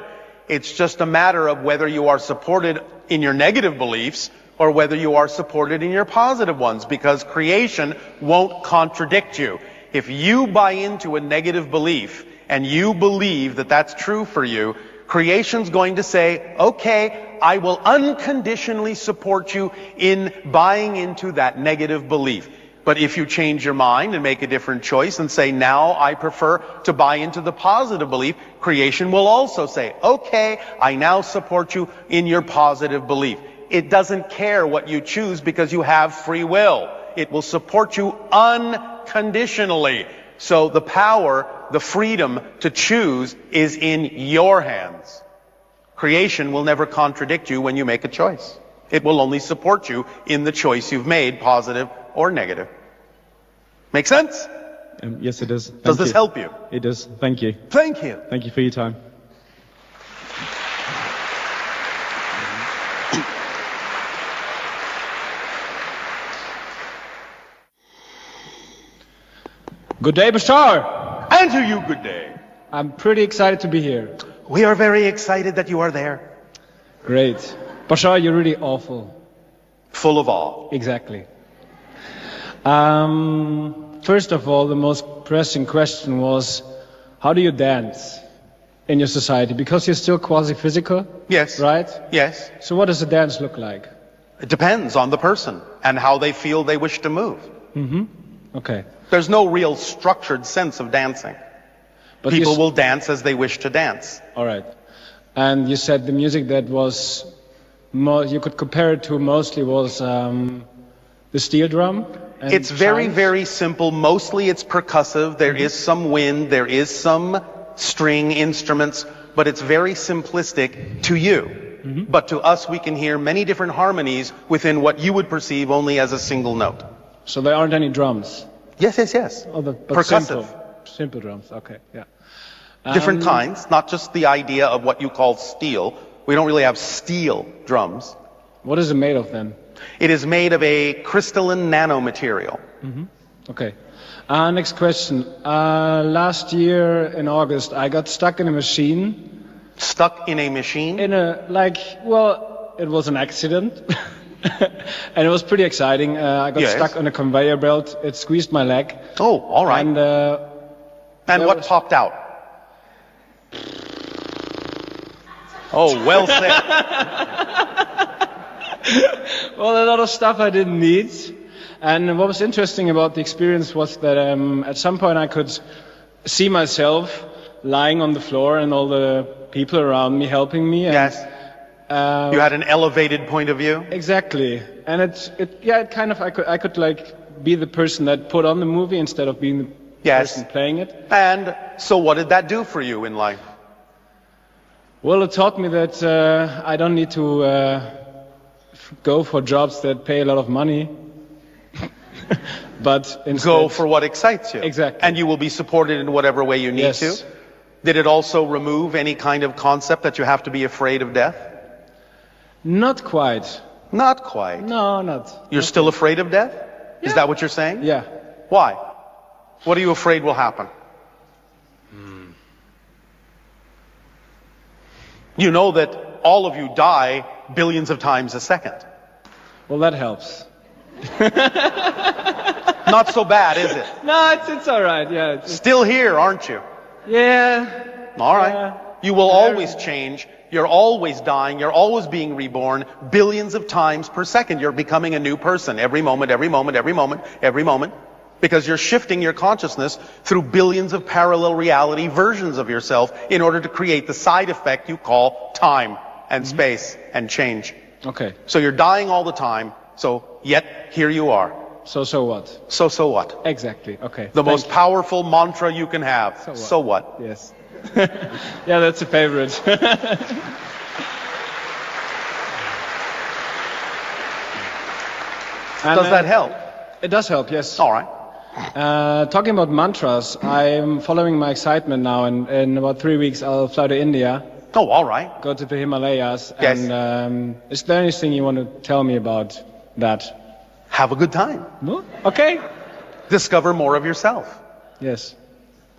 It's just a matter of whether you are supported in your negative beliefs or whether you are supported in your positive ones, because creation won't contradict you. If you buy into a negative belief and you believe that that's true for you, creation's going to say, okay, I will unconditionally support you in buying into that negative belief. But if you change your mind and make a different choice and say, now I prefer to buy into the positive belief, creation will also say, okay, I now support you in your positive belief. It doesn't care what you choose because you have free will. It will support you unconditionally. So the power, the freedom to choose is in your hands. Creation will never contradict you when you make a choice. It will only support you in the choice you've made, positive or negative. Make sense? Yes, it does. Does this help you? It does. Thank you. Thank you. Thank you for your time. Good day, Bashar. And to you, good day. I'm pretty excited to be here. We are very excited that you are there. Great. Bashar, you're really awful. Full of awe. Exactly. First of all, the most pressing question was, how do you dance in your society? Because you're still quasi-physical? Yes. Right? Yes. So what does a dance look like? It depends on the person and how they feel they wish to move. Mm-hmm. Okay. There's no real structured sense of dancing. But people will dance as they wish to dance. All right. And you said the music that was, you could compare it to mostly was the steel drum? It's very, very simple. Mostly it's percussive. There is some wind. There is some string instruments. but it's very simplistic to you. But to us, we can hear many different harmonies within what you would perceive only as a single note. So there aren't any drums? Yes, yes, yes. Oh, but percussive. Simple drums, okay, yeah. Different kinds, not just the idea of what you call steel. We don't really have steel drums. What is it made of then? It is made of a crystalline nanomaterial. Okay. Next question. Last year in August, I got stuck in a machine. Stuck in a machine? In a, it was an accident. And it was pretty exciting. I got stuck on a conveyor belt. It squeezed my leg. Oh, all right. And what popped out? Oh, well said. Well, a lot of stuff I didn't need. And what was interesting about the experience was that at some point I could see myself lying on the floor and all the people around me helping me. And, yes. You had an elevated point of view? Exactly. And it kind of, I could be the person that put on the movie instead of being the person playing it. And so what did that do for you in life? Well, it taught me that I don't need to go for jobs that pay a lot of money. But instead, go for what excites you. Exactly. And you will be supported in whatever way you need to. Did it also remove any kind of concept that you have to be afraid of death? Not quite. Not quite? No, not. You're still afraid of death? Yeah. Is that what you're saying? Yeah. Why? What are you afraid will happen? You know that all of you die billions of times a second. Well, that helps. Not so bad, is it? No, it's all right. Yeah. Still here, aren't you? Yeah. All right. You will always change. You're always dying. You're always being reborn billions of times per second. You're becoming a new person every moment, every moment, every moment, every moment. Because you're shifting your consciousness through billions of parallel reality versions of yourself in order to create the side effect you call time and space and change. Okay. So you're dying all the time. So yet here you are. So what? So what? Exactly. Okay. The most powerful mantra you can have. So what? Yes. Yeah, that's a favorite. Does that help? It does help, yes. All right. Talking about mantras, I'm following my excitement now, and in about 3 weeks I'll fly to India. Oh, all right. Go to the Himalayas. Yes. And is there anything you want to tell me about that? Have a good time. No? Okay. Discover more of yourself. Yes.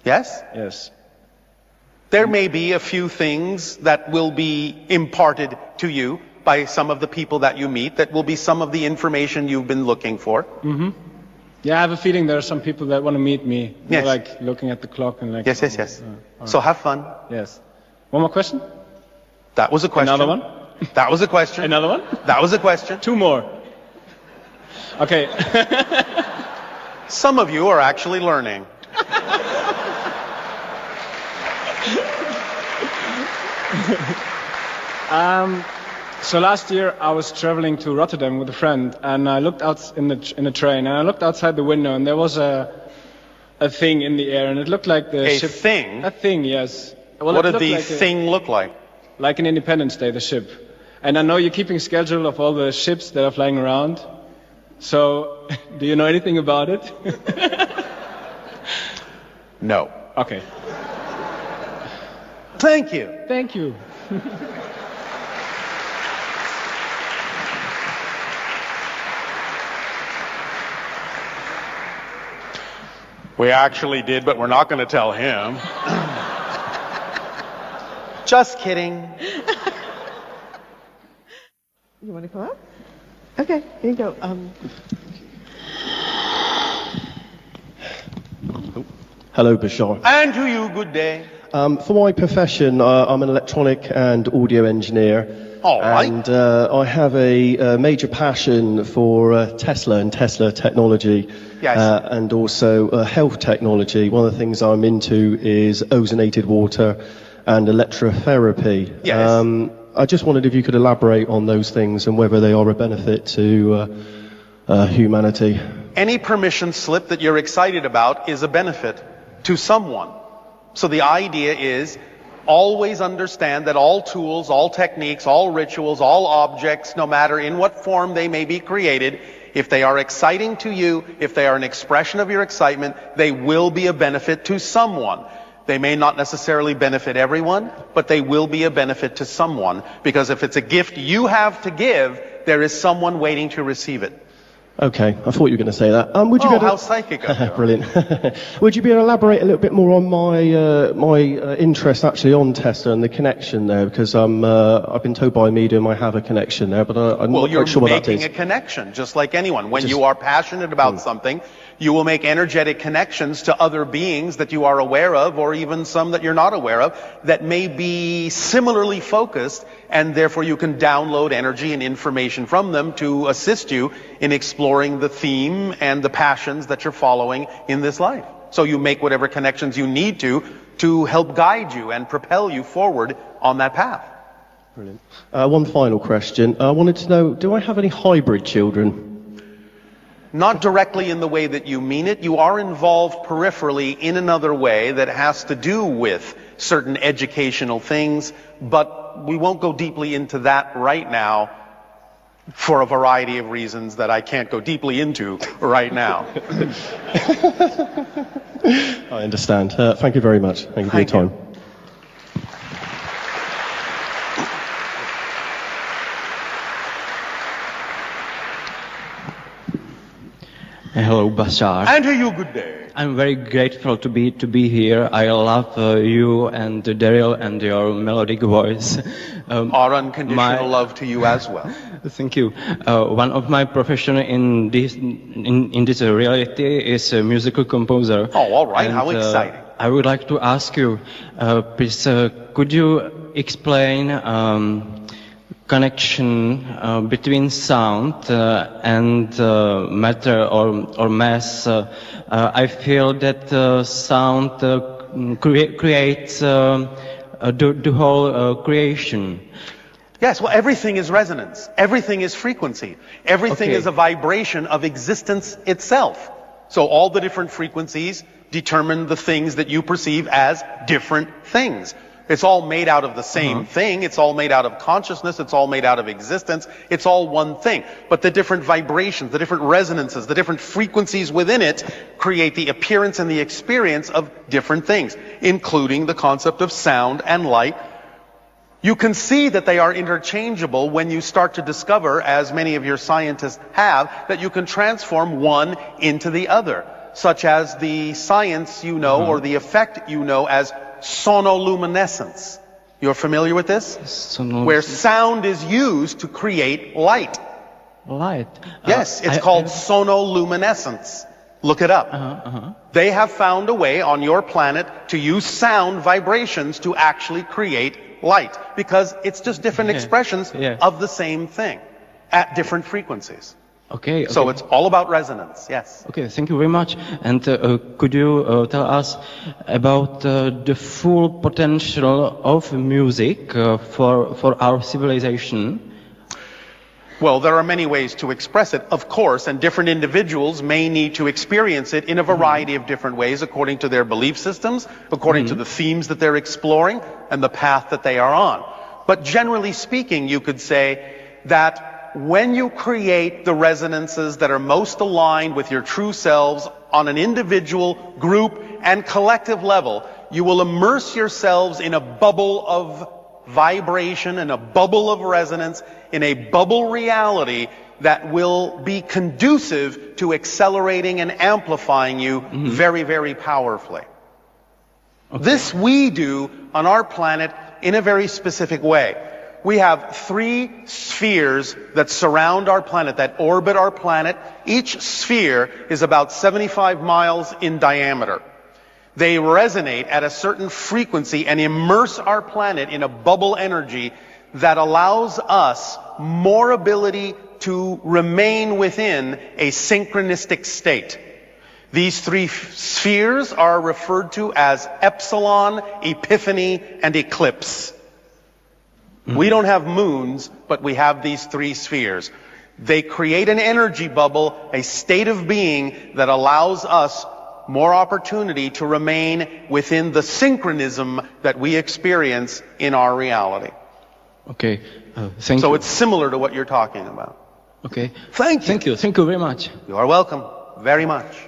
Yes? Yes. There may be a few things that will be imparted to you by some of the people that you meet that will be some of the information you've been looking for. Mm-hmm. Yeah, I have a feeling there are some people that want to meet me. Yes. Like looking at the clock and like... Yes. So have fun. Yes. One more question? That was a question. Another one? That was a question. Another one? That was a question. 2 more. Okay. Some of you are actually learning. So last year I was traveling to Rotterdam with a friend, and I looked out in the train, and I looked outside the window, and there was a thing in the air, and it looked like the ship. A thing? A thing, yes. Well, what did the thing look like? Like an Independence Day, the ship. And I know you're keeping schedule of all the ships that are flying around. So, do you know anything about it? No. Okay. Thank you. Thank you. We actually did, but we're not going to tell him. Just kidding. You want to come up? Okay, here you go. Hello, Bashar. And to you, good day. For my profession, I'm an electronic and audio engineer. All right. And I have a major passion for Tesla and Tesla technology. Yes. And also health technology. One of the things I'm into is ozonated water and electrotherapy. Yes. I just wondered if you could elaborate on those things and whether they are a benefit to humanity. Any permission slip that you're excited about is a benefit to someone. So the idea is, always understand that all tools, all techniques, all rituals, all objects, no matter in what form they may be created, if they are exciting to you, if they are an expression of your excitement, they will be a benefit to someone. They may not necessarily benefit everyone, but they will be a benefit to someone, because if it's a gift you have to give, there is someone waiting to receive it. Okay, I thought you were going to say that. Would you how psychic of you. Brilliant. Would you be able to elaborate a little bit more on my interest actually on Tesla and the connection there? Because I've been told by a medium I have a connection there, but I'm not quite sure what that is. Well, you're making a connection, just like anyone. When you are passionate about something, you will make energetic connections to other beings that you are aware of, or even some that you're not aware of, that may be similarly focused, and therefore you can download energy and information from them to assist you in exploring the theme and the passions that you're following in this life. So you make whatever connections you need to help guide you and propel you forward on that path. Brilliant. One final question. I wanted to know, do I have any hybrid children? Not directly in the way that you mean it. You are involved peripherally in another way that has to do with certain educational things, but we won't go deeply into that right now for a variety of reasons that I can't go deeply into right now. I understand. Thank you very much. Thank you for your time. Hello, Bashar. And to you, good day. I'm very grateful to be here. I love you and Daryl and your melodic voice. Our unconditional love to you as well. Thank you. One of my profession in this reality is a musical composer. Oh, all right. How exciting. I would like to ask you, please, could you explain connection between sound and matter or mass? I feel that sound creates the whole creation. Yes, well, everything is resonance. Everything is frequency. Everything is a vibration of existence itself. So all the different frequencies determine the things that you perceive as different things. It's all made out of the same thing. It's all made out of consciousness. It's all made out of existence. It's all one thing. But the different vibrations, the different resonances, the different frequencies within it create the appearance and the experience of different things, including the concept of sound and light. You can see that they are interchangeable when you start to discover, as many of your scientists have, that you can transform one into the other, such as the science you know, or the effect you know as sonoluminescence. You're familiar with this? Where sound is used to create light. Light? Yes, it's called sonoluminescence. Look it up. They have found a way on your planet to use sound vibrations to actually create light, because it's just different expressions of the same thing at different frequencies. Okay. So it's all about resonance, yes. Okay, thank you very much. And could you tell us about the full potential of music for our civilization? Well, there are many ways to express it, of course, and different individuals may need to experience it in a variety of different ways according to their belief systems, according to the themes that they're exploring, and the path that they are on. But generally speaking, you could say that when you create the resonances that are most aligned with your true selves on an individual, group, and collective level, you will immerse yourselves in a bubble of vibration, in a bubble of resonance, in a bubble reality that will be conducive to accelerating and amplifying you very, very powerfully. This we do on our planet in a very specific way. We have 3 spheres that surround our planet, that orbit our planet. Each sphere is about 75 miles in diameter. They resonate at a certain frequency and immerse our planet in a bubble energy that allows us more ability to remain within a synchronistic state. These 3 spheres are referred to as epsilon, epiphany, and eclipse. We don't have moons, but we have these 3 spheres. They create an energy bubble, a state of being that allows us more opportunity to remain within the synchronism that we experience in our reality. Okay, thank you. So it's similar to what you're talking about. Okay. Thank you. Thank you. Thank you very much. You are welcome very much.